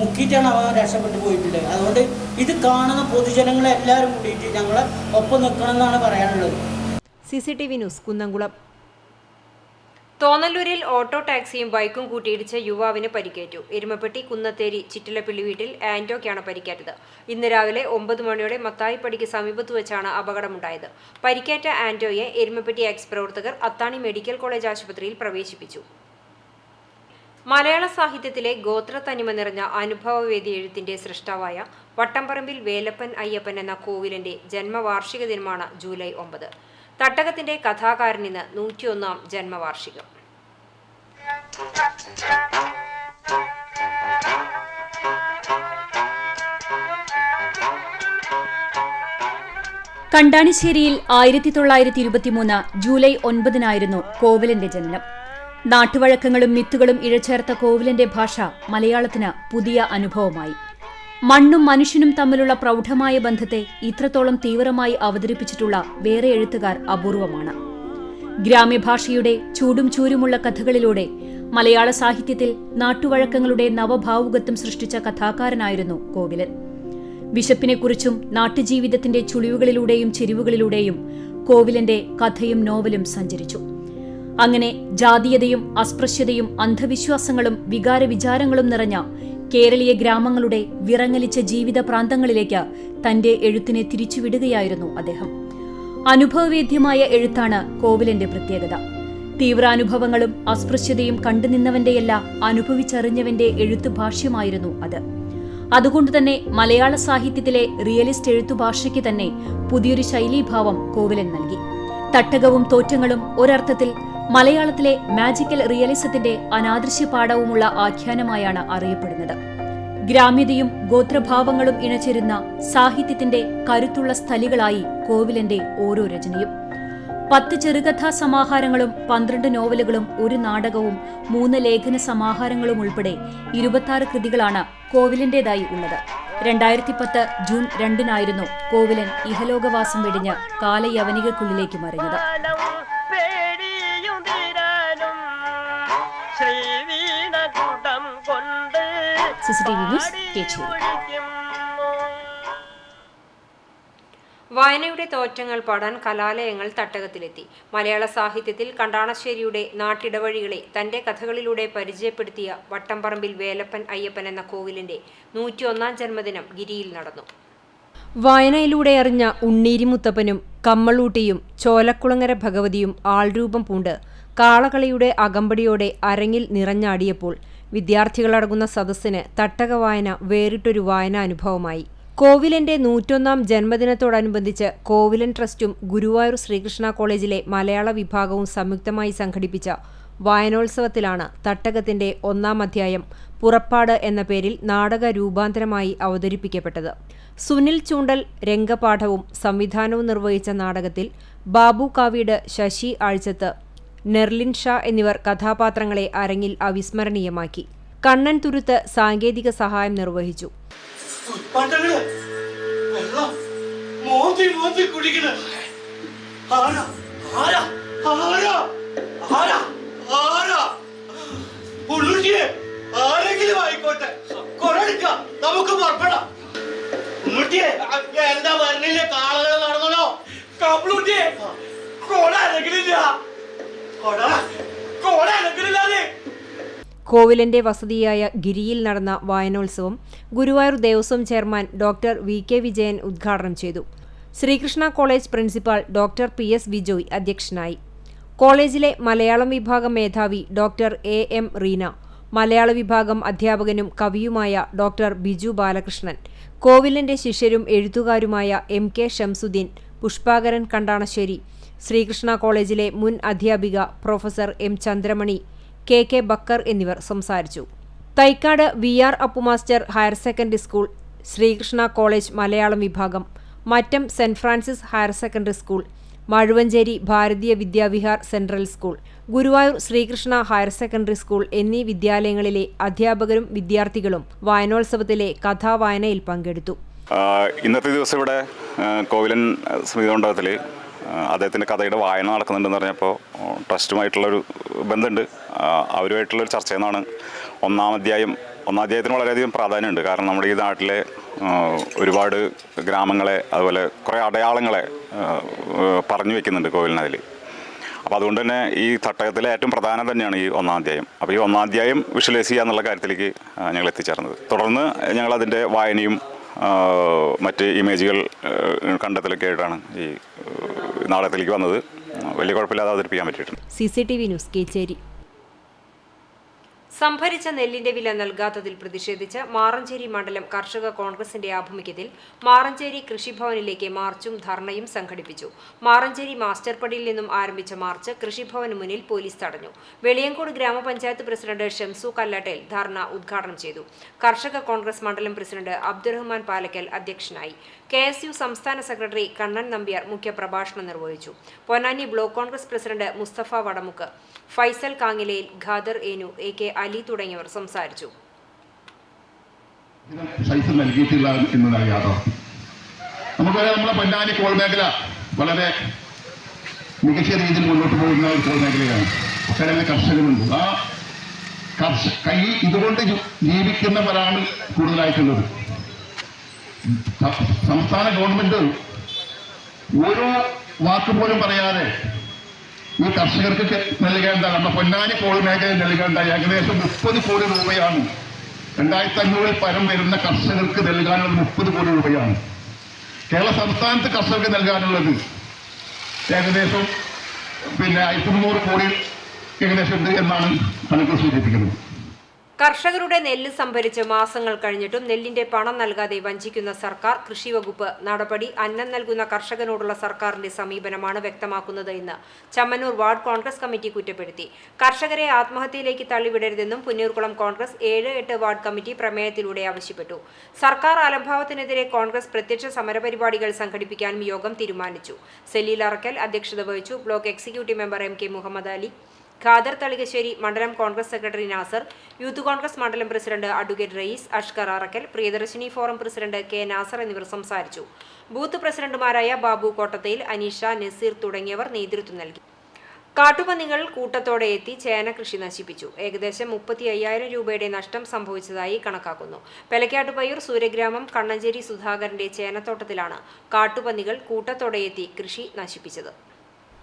മുക്കിയിട്ടാണ് അവർ രക്ഷപ്പെട്ടു പോയിട്ടുള്ളത്. അതുകൊണ്ട് ഇത് കാണുന്ന പൊതുജനങ്ങളെല്ലാവരും കൂടിയിട്ട് ഞങ്ങളെ ഒപ്പം നിൽക്കണമെന്നാണ് പറയാനുള്ളത്. CCTV news Kunnamkulam. തോന്നല്ലൂരിൽ ഓട്ടോ ടാക്സിയും ബൈക്കും കൂട്ടിയിടിച്ച് യുവാവിന് പരിക്കേറ്റു. എരുമപ്പെട്ടി കുന്നത്തേരി ചിറ്റിലപ്പള്ളി വീട്ടിൽ ആന്റോയ്ക്കാണ് പരിക്കേറ്റത്. ഇന്ന് രാവിലെ 9 മണിയോടെ മത്തായിപ്പടിക്ക് സമീപത്ത് വെച്ചാണ് അപകടമുണ്ടായത്. പരിക്കേറ്റ ആന്റോയെ എരുമപ്പെട്ടി എക്സ് പ്രവർത്തകർ അത്താണി മെഡിക്കൽ കോളേജ് ആശുപത്രിയിൽ പ്രവേശിപ്പിച്ചു. മലയാള സാഹിത്യത്തിലെ ഗോത്ര തനിമ നിറഞ്ഞ അനുഭവവേദി എഴുത്തിന്റെ സൃഷ്ടാവായ വട്ടംപറമ്പിൽ വേലപ്പൻ അയ്യപ്പൻ എന്ന കോവിലിന്റെ ജന്മവാർഷിക ദിനമാണ് ജൂലൈ 9. തട്ടകത്തിന്റെ കഥാകാരനിന്ന് 101ാം ജന്മവാർഷികം. കണ്ടാണിശ്ശേരിയിൽ 1923 ജൂലൈ 9 കോവിലന്റെ ജനനം. നാട്ടുവഴക്കങ്ങളും മിത്തുകളും ഇഴചേർത്ത കോവിലന്റെ ഭാഷ മലയാളത്തിന് പുതിയ അനുഭവമായി. മണ്ണും മനുഷ്യനും തമ്മിലുള്ള പ്രൗഢമായ ബന്ധത്തെ ഇത്രത്തോളം തീവ്രമായി അവതരിപ്പിച്ചിട്ടുള്ള വേറെ എഴുത്തുകാർ അപൂർവമാണ്. ഗ്രാമ്യഭാഷയുടെ ചൂടും ചൂരുമുള്ള കഥകളിലൂടെ മലയാള സാഹിത്യത്തിൽ നാട്ടുവഴക്കങ്ങളുടെ നവഭാവുകത്വം സൃഷ്ടിച്ച കഥാകാരനായിരുന്നു കോവിലൻ. വിശപ്പിനെക്കുറിച്ചും നാട്ടുജീവിതത്തിന്റെ ചുളിവുകളിലൂടെയും ചെരിവുകളിലൂടെയും കോവിലന്റെ കഥയും നോവലും സഞ്ചരിച്ചു. അങ്ങനെ ജാതീയതയും അസ്പൃശ്യതയും അന്ധവിശ്വാസങ്ങളും വികാരവിചാരങ്ങളും നിറഞ്ഞ കേരളീയ ഗ്രാമങ്ങളുടെ വിറങ്ങലിച്ച ജീവിത പ്രാന്തങ്ങളിലേക്ക് തന്റെ എഴുത്തിനെ തിരിച്ചുവിടുകയായിരുന്നു അദ്ദേഹം. അനുഭവവേദ്യമായ എഴുത്താണ് കോവിലന്റെ പ്രത്യേകത. തീവ്രാനുഭവങ്ങളും അസ്പൃശ്യതയും കണ്ടുനിന്നവന്റെയല്ല, അനുഭവിച്ചറിഞ്ഞവന്റെ എഴുത്തുഭാഷ്യമായിരുന്നു അത്. അതുകൊണ്ടുതന്നെ മലയാള സാഹിത്യത്തിലെ റിയലിസ്റ്റ് എഴുത്തുഭാഷയ്ക്ക് തന്നെ പുതിയൊരു ശൈലീഭാവം കോവിലൻ നൽകി. തട്ടകവും തോറ്റങ്ങളും ഒരർത്ഥത്തിൽ മലയാളത്തിലെ മാജിക്കൽ റിയലിസത്തിന്റെ അനാദൃശ്യ പാഠവുമുള്ള ആഖ്യാനമായാണ് അറിയപ്പെടുന്നത്. ഗ്രാമ്യതയും ഗോത്രഭാവങ്ങളും ഇണചേരുന്ന സാഹിത്യത്തിന്റെ കരുത്തുള്ള സ്ഥലികളായി കോവിലന്റെ ഓരോ രചനയും. 10 ചെറുകഥാ സമാഹാരങ്ങളും 12 നോവലുകളും 1 നാടകവും 3 ലേഖന സമാഹാരങ്ങളും ഉൾപ്പെടെ 26 കൃതികളാണ് കോവിലന്റേതായി ഉള്ളത്. 2010 ജൂൺ 2-നായിരുന്നു കോവിലൻ ഇഹലോകവാസം വെടിഞ്ഞ് കാലയവനികക്കുള്ളിലേക്ക് മറിഞ്ഞത്. CCTV news, Kecheri. വായനയുടെ തോറ്റങ്ങൾ പാടാൻ കലാലയങ്ങൾ തട്ടകത്തിലെത്തി. മലയാള സാഹിത്യത്തിൽ കണ്ടാണശ്ശേരിയുടെ നാട്ടിടവഴികളെ തന്റെ കഥകളിലൂടെ പരിചയപ്പെടുത്തിയ വട്ടംപറമ്പിൽ വേലപ്പൻ അയ്യപ്പൻ എന്ന കോവിലിന്റെ 101-ാം ജന്മദിനം ഗിരിയിൽ നടന്നു. വായനയിലൂടെ അറിഞ്ഞ ഉണ്ണീരി മുത്തപ്പനും കമ്മളൂട്ടിയും ചോലക്കുളങ്ങര ഭഗവതിയും ആൾരൂപം പൂണ്ട് കാളകളിയുടെ അകമ്പടിയോടെ അരങ്ങിൽ നിറഞ്ഞാടിയപ്പോൾ വിദ്യാർത്ഥികളടങ്ങുന്ന സദസ്സിന് തട്ടക വായന വേറിട്ടൊരു വായനാനുഭവമായി. കോവിലന്റെ 101-ാം ജന്മദിനത്തോടനുബന്ധിച്ച് കോവിലൻ ട്രസ്റ്റും ഗുരുവായൂർ ശ്രീകൃഷ്ണ കോളേജിലെ മലയാള വിഭാഗവും സംയുക്തമായി സംഘടിപ്പിച്ച വായനോത്സവത്തിലാണ് തട്ടകത്തിന്റെ 1-ാം അധ്യായം പുറപ്പാട് എന്ന പേരിൽ നാടക രൂപാന്തരമായി അവതരിപ്പിക്കപ്പെട്ടത്. സുനിൽ ചൂണ്ടൽ രംഗപാഠവും സംവിധാനവും നിർവഹിച്ച നാടകത്തിൽ ബാബു കാവീട്, ശശി ആഴ്ചത്ത്, നെർലിൻ ഷാ എന്നിവർ കഥാപാത്രങ്ങളെ അരങ്ങിൽ അവിസ്മരണീയമാക്കി. കണ്ണൻ തുരുത്ത് സാങ്കേതിക സഹായം നിർവഹിച്ചു. കോവിലന്റെ വസതിയായ ഗിരിയിൽ നടന്ന വായനോത്സവം Guruvayur Devaswom chairman doctor VK Vijayan ഉദ്ഘാടനം ചെയ്തു. Sreekrishna college principal doctor PS Vijoy അധ്യക്ഷനായി. കോളേജിലെ മലയാളം വിഭാഗം മേധാവി ഡോക്ടർ AM റീന, മലയാള വിഭാഗം അധ്യാപകനും കവിയുമായ ഡോക്ടർ ബിജു ബാലകൃഷ്ണൻ, കോവിലന്റെ ശിഷ്യരും എഴുത്തുകാരുമായ MK ഷംസുദ്ദീൻ, പുഷ്പാകരൻ കണ്ടാണശ്ശേരി, ശ്രീകൃഷ്ണ കോളേജിലെ മുൻ അധ്യാപിക professor M Chandramani, KK Bakkar എന്നിവർ സംസാരിച്ചു. Thaikkad VR Appumaster higher secondary school, Sreekrishna college Malayalam വിഭാഗം, Mattom saint Francis higher secondary school, Mazhuvanchery Bharatiya Vidyavihar central school, Guruvayur Sreekrishna higher secondary school എന്നീ വിദ്യാലയങ്ങളിലെ അധ്യാപകരും വിദ്യാർത്ഥികളും വായനോത്സവത്തിലെ കഥാവായനയിൽ പങ്കെടുത്തു. ഇന്നത്തെ ദിവസം ഇവിടെ കോവിലൻ സ്മൃതിമണ്ഡപത്തിൽ അദ്ദേഹത്തിൻ്റെ കഥയുടെ വായന നടക്കുന്നുണ്ടെന്ന് പറഞ്ഞപ്പോൾ ട്രസ്റ്റുമായിട്ടുള്ളൊരു ബന്ധമുണ്ട്. അവരുമായിട്ടുള്ളൊരു ചർച്ചയെന്നാണ് ഒന്നാം അധ്യായത്തിന് വളരെയധികം പ്രാധാന്യമുണ്ട്. കാരണം നമ്മുടെ ഈ നാട്ടിലെ ഒരുപാട് ഗ്രാമങ്ങളെ അതുപോലെ കുറേ അടയാളങ്ങളെ പറഞ്ഞു വെക്കുന്നുണ്ട് കോവിലിനതിൽ. അപ്പോൾ അതുകൊണ്ട് തന്നെ ഈ തട്ടകത്തിലെ ഏറ്റവും പ്രധാനം തന്നെയാണ് ഈ 1-ാം അധ്യായം. അപ്പോൾ ഈ 1-ാം അധ്യായം വിഷ്വലൈസ് ചെയ്യുക എന്നുള്ള കാര്യത്തിലേക്ക് ഞങ്ങൾ എത്തിച്ചേർന്നത്. തുടർന്ന് ഞങ്ങളതിൻ്റെ വായനയും മറ്റ് ഇമേജുകൾ കണ്ടെത്തലൊക്കെ ആയിട്ടാണ് ഈ നാടകത്തിലേക്ക് വന്നത്. വലിയ കുഴപ്പമില്ലാതെ അവതരിപ്പിക്കാൻ പറ്റിയിട്ടുണ്ട്. CCTV news, Kecheri. സംഭരിച്ച നെല്ലിന്റെ വില നൽകാത്തതിൽ പ്രതിഷേധിച്ച് മാറഞ്ചേരി മണ്ഡലം കർഷക കോൺഗ്രസിന്റെ ആഭിമുഖ്യത്തിൽ മാറഞ്ചേരി കൃഷിഭവനിലേക്ക് മാർച്ചും ധർണയും സംഘടിപ്പിച്ചു. മാറഞ്ചേരി മാസ്റ്റർ പടിയിൽ നിന്നും ആരംഭിച്ച മാർച്ച് കൃഷിഭവന് മുന്നിൽ പോലീസ് തടഞ്ഞു. വെളിയങ്കോട് ഗ്രാമപഞ്ചായത്ത് പ്രസിഡന്റ് ഷംസു കല്ലാട്ടേൽ ധർണ ഉദ്ഘാടനം ചെയ്തു. കർഷക കോൺഗ്രസ് മണ്ഡലം പ്രസിഡന്റ് അബ്ദുറഹ്മാൻ പാലക്കൽ അധ്യക്ഷനായി. KSU സംസ്ഥാന സെക്രട്ടറി കണ്ണൻ നമ്പ്യാർ മുഖ്യപ്രഭാഷണം നിർവഹിച്ചു. Ponnani block Congress president Mustafa Vadamukku, Faisal കാങ്ങിലയിൽ, Khader ഏനു, AK Ali തുടങ്ങിയവർ സംസാരിച്ചു. സൈസ് നൽകിയിട്ടില്ല എന്നതാണ് യാഥാർത്ഥ്യം. നമുക്കറിയാം, നമ്മളെ പൊന്നാനി കോൾ മേഖല വളരെ മികച്ച രീതിയിൽ മുന്നോട്ട് പോകുന്ന ഒരു കോൾ മേഖലയാണ്. ഒട്ടനവധി കർഷകരുണ്ട്. ആ ഇതുകൊണ്ട് ജീവിക്കുന്നവരാണ് കൂടുതലായിട്ടുള്ളത്. സംസ്ഥാന ഗവൺമെന്റ് ഓരോ വാക്കുപോലും പറയാതെ ഈ കർഷകർക്ക് നൽകേണ്ട, നമ്മുടെ പൊന്നാനി കോൾ മേഖലയിൽ നൽകേണ്ട ഏകദേശം 30 കോടി രൂപയാണ് 2500 പരം വരുന്ന കർഷകർക്ക് നൽകാനുള്ളത്. 30 കോടി രൂപയാണ്. കേരള സംസ്ഥാനത്ത് കർഷകർക്ക് നൽകാനുള്ളത് ഏകദേശം 300 കോടി ഏകദേശം ഉണ്ട് എന്നാണ് കണക്ക് സൂചിപ്പിക്കുന്നത്. കർഷകരുടെ നെല്ല് സംഭരിച്ച് മാസങ്ങൾ കഴിഞ്ഞിട്ടും നെല്ലിന്റെ പണം നൽകാതെ വഞ്ചിക്കുന്ന സർക്കാർ, കൃഷി വകുപ്പ് നടപടി അന്നം നൽകുന്ന കർഷകനോടുള്ള സർക്കാരിന്റെ സമീപനമാണ് വ്യക്തമാക്കുന്നത് എന്ന് ചമ്മന്നൂർ വാർഡ് കോൺഗ്രസ് കമ്മിറ്റി കുറ്റപ്പെടുത്തി. കർഷകരെ ആത്മഹത്യയിലേക്ക് തള്ളിവിടരുതെന്നും പുന്നൂർകുളം കോൺഗ്രസ് 7-8 വാർഡ് കമ്മിറ്റി പ്രമേയത്തിലൂടെ ആവശ്യപ്പെട്ടു. സർക്കാർ അലംഭാവത്തിനെതിരെ കോൺഗ്രസ് പ്രത്യക്ഷ സമരപരിപാടികൾ സംഘടിപ്പിക്കാനും യോഗം തീരുമാനിച്ചു. സലീൽ അറക്കൽ അധ്യക്ഷത വഹിച്ചു. Block executive member MK Muhammad Ali, Khader Thalikassery, മണ്ഡലം കോൺഗ്രസ് സെക്രട്ടറി നാസർ, യൂത്ത് കോൺഗ്രസ് മണ്ഡലം president advocate Rayees, Ashkar Arakkal, Priyadarshini forum president K Nasar എന്നിവർ സംസാരിച്ചു. ബൂത്ത് പ്രസിഡന്റുമാരായ ബാബു കോട്ടത്തയിൽ, അനീഷ, നസീർ തുടങ്ങിയവർ നേതൃത്വം നൽകി. കാട്ടുപന്നികൾ കൂട്ടത്തോടെ എത്തി ചേന കൃഷി നശിപ്പിച്ചു. ഏകദേശം 35,000 രൂപയുടെ നഷ്ടം സംഭവിച്ചതായി കണക്കാക്കുന്നു. പെലക്കാട്ടുപയ്യൂർ സൂര്യഗ്രാമം കണ്ണഞ്ചേരി സുധാകരന്റെ ചേനത്തോട്ടത്തിലാണ് കാട്ടുപന്നികൾ കൂട്ടത്തോടെ എത്തി കൃഷി നശിപ്പിച്ചത്.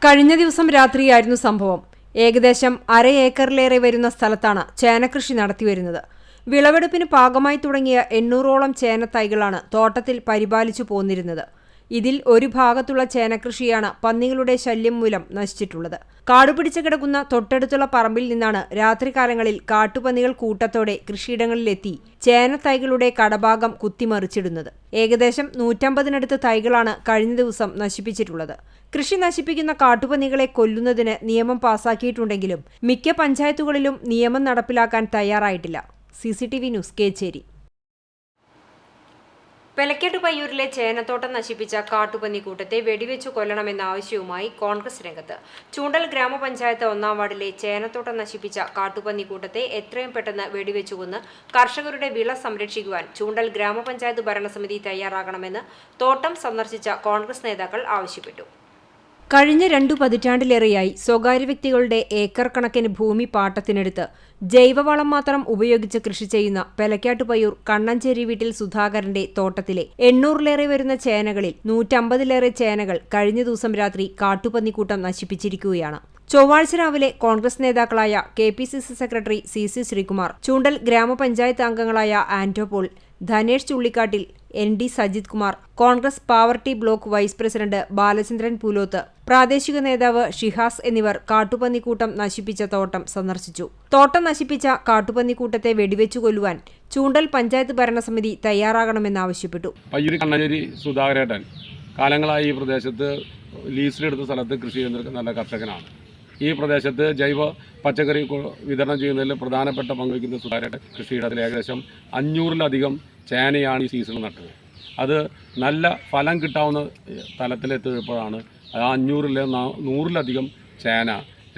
കഴിഞ്ഞ ദിവസം രാത്രിയായിരുന്നു സംഭവം. ഏകദേശം 1/2 ഏക്കറിലേറെ വരുന്ന സ്ഥലത്താണ് ചേനകൃഷി നടത്തിവരുന്നത്. വിളവെടുപ്പിന് പാകമായി തുടങ്ങിയ 800ഓളം ചേന തൈകളാണ് തോട്ടത്തിൽ പരിപാലിച്ചു പോന്നിരുന്നത്. ഇതിൽ ഒരു ഭാഗത്തുള്ള ചേനകൃഷിയാണ് പന്നികളുടെ ശല്യം മൂലം നശിച്ചിട്ടുള്ളത്. കാടുപിടിച്ച് കിടക്കുന്ന തൊട്ടടുത്തുള്ള പറമ്പിൽ നിന്നാണ് രാത്രികാലങ്ങളിൽ കാട്ടുപന്നികൾ കൂട്ടത്തോടെ കൃഷിയിടങ്ങളിലെത്തി ചേന തൈകളുടെ കടഭാഗം കുത്തിമറിച്ചിടുന്നത്. ഏകദേശം 150-നടുത്ത് തൈകളാണ് കഴിഞ്ഞ ദിവസം നശിപ്പിച്ചിട്ടുള്ളത്. കൃഷി നശിപ്പിക്കുന്ന കാട്ടുപന്നികളെ കൊല്ലുന്നതിന് നിയമം പാസാക്കിയിട്ടുണ്ടെങ്കിലും മിക്ക പഞ്ചായത്തുകളിലും നിയമം നടപ്പിലാക്കാൻ തയ്യാറായിട്ടില്ല. CCTV news, Kechery. പെലക്കാട്ടുപയ്യൂരിലെ ചേനത്തോട്ടം നശിപ്പിച്ച കാട്ടുപന്നിക്കൂട്ടത്തെ വെടിവെച്ചു കൊല്ലണമെന്ന ആവശ്യവുമായി കോൺഗ്രസ് രംഗത്ത്. ചൂണ്ടൽ ഗ്രാമപഞ്ചായത്ത് 1-ാം വാർഡിലെ ചേനത്തോട്ടം നശിപ്പിച്ച കാട്ടുപന്നിക്കൂട്ടത്തെ എത്രയും പെട്ടെന്ന് വെടിവെച്ചു കൊന്ന് കർഷകരുടെ വിള സംരക്ഷിക്കുവാൻ ചൂണ്ടൽ ഗ്രാമപഞ്ചായത്ത് ഭരണസമിതി തയ്യാറാകണമെന്ന് തോട്ടം സന്ദർശിച്ച കോൺഗ്രസ് നേതാക്കൾ ആവശ്യപ്പെട്ടു. കഴിഞ്ഞ 2 പതിറ്റാണ്ടിലേറെയായി സ്വകാര്യ വ്യക്തികളുടെ ഏക്കർ കണക്കിന് ഭൂമി പാട്ടത്തിനെടുത്ത് ജൈവവളം മാത്രം ഉപയോഗിച്ച് കൃഷി ചെയ്യുന്ന പെലക്കാട്ടുപയ്യൂർ കണ്ണഞ്ചേരി വീട്ടിൽ സുധാകരന്റെ തോട്ടത്തിലെ 800-ലേറെ വരുന്ന ചേനകളിൽ 150-ലേറെ ചേനകൾ കഴിഞ്ഞ ദിവസം രാത്രി കാട്ടുപന്നിക്കൂട്ടം നശിപ്പിച്ചിരിക്കുകയാണ്. ചൊവ്വാഴ്ച രാവിലെ കോൺഗ്രസ് നേതാക്കളായ KPCC secretary CC Sreekumar, Choondal grama panchayat അംഗങ്ങളായ ആന്റോപോൾ, ധനേഷ് ചുള്ളിക്കാട്ടിൽ, ND സജിത് കുമാർ, കോൺഗ്രസ് പാവർട്ടി block vice president Balachandran Poolothu, പ്രാദേശിക നേതാവ് ഷിഹാസ് എന്നിവർ കാട്ടുപന്നിക്കൂട്ടം നശിപ്പിച്ച തോട്ടം സന്ദർശിച്ചു. തോട്ടം നശിപ്പിച്ച കാട്ടുപന്നിക്കൂട്ടത്തെ വെടിവെച്ചു കൊല്ലുവാൻ ചൂണ്ടൽ പഞ്ചായത്ത് ഭരണസമിതി തയ്യാറാകണമെന്നാവശ്യപ്പെട്ടു. പയ്യൂർ കണ്ണഞ്ചേരി സുധാകരേട്ടൻ കാലങ്ങളായി ഈ പ്രദേശത്ത് ലീസിലെടുത്ത സ്ഥലത്ത് കൃഷി ചെയ്യുന്ന നല്ല കർഷകനാണ്. ഈ പ്രദേശത്ത് ജൈവ പച്ചക്കറി വിതരണം ചെയ്യുന്നതിൽ പ്രധാനപ്പെട്ട പങ്കുവയ്ക്കുന്ന സുധാകരേട്ടൻ കൃഷിയിടത്തിൽ ഏകദേശം 500-ലധികം ചേനയാണ് ഈ സീസണിൽ നട്ടത്. അത് നല്ല ഫലം കിട്ടാവുന്ന തലത്തിലെത്തിയപ്പോഴാണ് ആ 500-100-ലധികം ചേന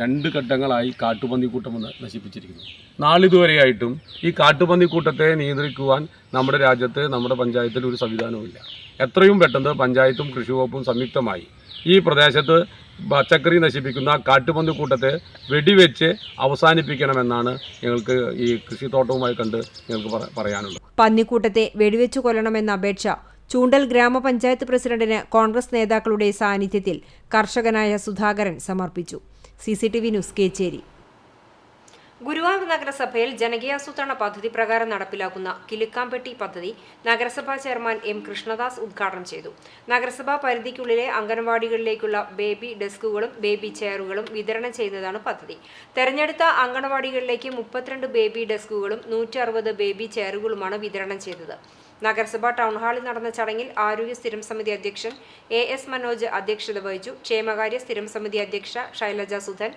2 ഘട്ടങ്ങളായി കാട്ടുപന്നിക്കൂട്ടം നശിപ്പിച്ചിരിക്കുന്നത്. നാളിതുവരെയായിട്ടും ഈ കാട്ടുപന്നിക്കൂട്ടത്തെ നിയന്ത്രിക്കുവാൻ നമ്മുടെ രാജ്യത്ത്, നമ്മുടെ പഞ്ചായത്തിൽ ഒരു സംവിധാനവുമില്ല. എത്രയും പെട്ടെന്ന് പഞ്ചായത്തും കൃഷി വകുപ്പും സംയുക്തമായി ഈ പ്രദേശത്ത് പച്ചക്കറി നശിപ്പിക്കുന്ന കാട്ടുപന്നിക്കൂട്ടത്തെ വെടിവെച്ച് അവസാനിപ്പിക്കണമെന്നാണ് ഞങ്ങൾക്ക് ഈ കൃഷിത്തോട്ടവുമായി കണ്ട് ഞങ്ങൾക്ക് പറയാനുള്ളത്. പന്നിക്കൂട്ടത്തെ വെടിവെച്ചു കൊല്ലണമെന്ന അപേക്ഷ ചൂണ്ടൽ ഗ്രാമപഞ്ചായത്ത് പ്രസിഡന്റിന് കോൺഗ്രസ് നേതാക്കളുടെ സാന്നിധ്യത്തിൽ കർഷകനായ സുധാകരൻ സമർപ്പിച്ചു. CCTV news, Kecheri. ഗുരുവായൂർ നഗരസഭയിൽ ജനകീയാസൂത്രണ പദ്ധതി പ്രകാരം നടപ്പിലാക്കുന്ന കിലുക്കാംപെട്ടി പദ്ധതി നഗരസഭാ ചെയർമാൻ M കൃഷ്ണദാസ് ഉദ്ഘാടനം ചെയ്തു. നഗരസഭാ പരിധിക്കുള്ളിലെ അംഗനവാടികളിലേക്കുള്ള ബേബി ഡെസ്കുകളും ബേബി ചെയറുകളും വിതരണം ചെയ്യുന്നതാണ് പദ്ധതി. തെരഞ്ഞെടുത്ത അംഗനവാടികളിലേക്ക് 32 ബേബി ഡെസ്കുകളും 160 ബേബി ചെയറുകളുമാണ് വിതരണം ചെയ്തത്. നഗരസഭാ ടൗൺഹാളിൽ നടന്ന ചടങ്ങിൽ ആരോഗ്യ സ്ഥിരം സമിതി അധ്യക്ഷൻ AS മനോജ് അധ്യക്ഷത വഹിച്ചു. ക്ഷേമകാര്യ സ്ഥിരം സമിതി അധ്യക്ഷ Shailaja Sudhan,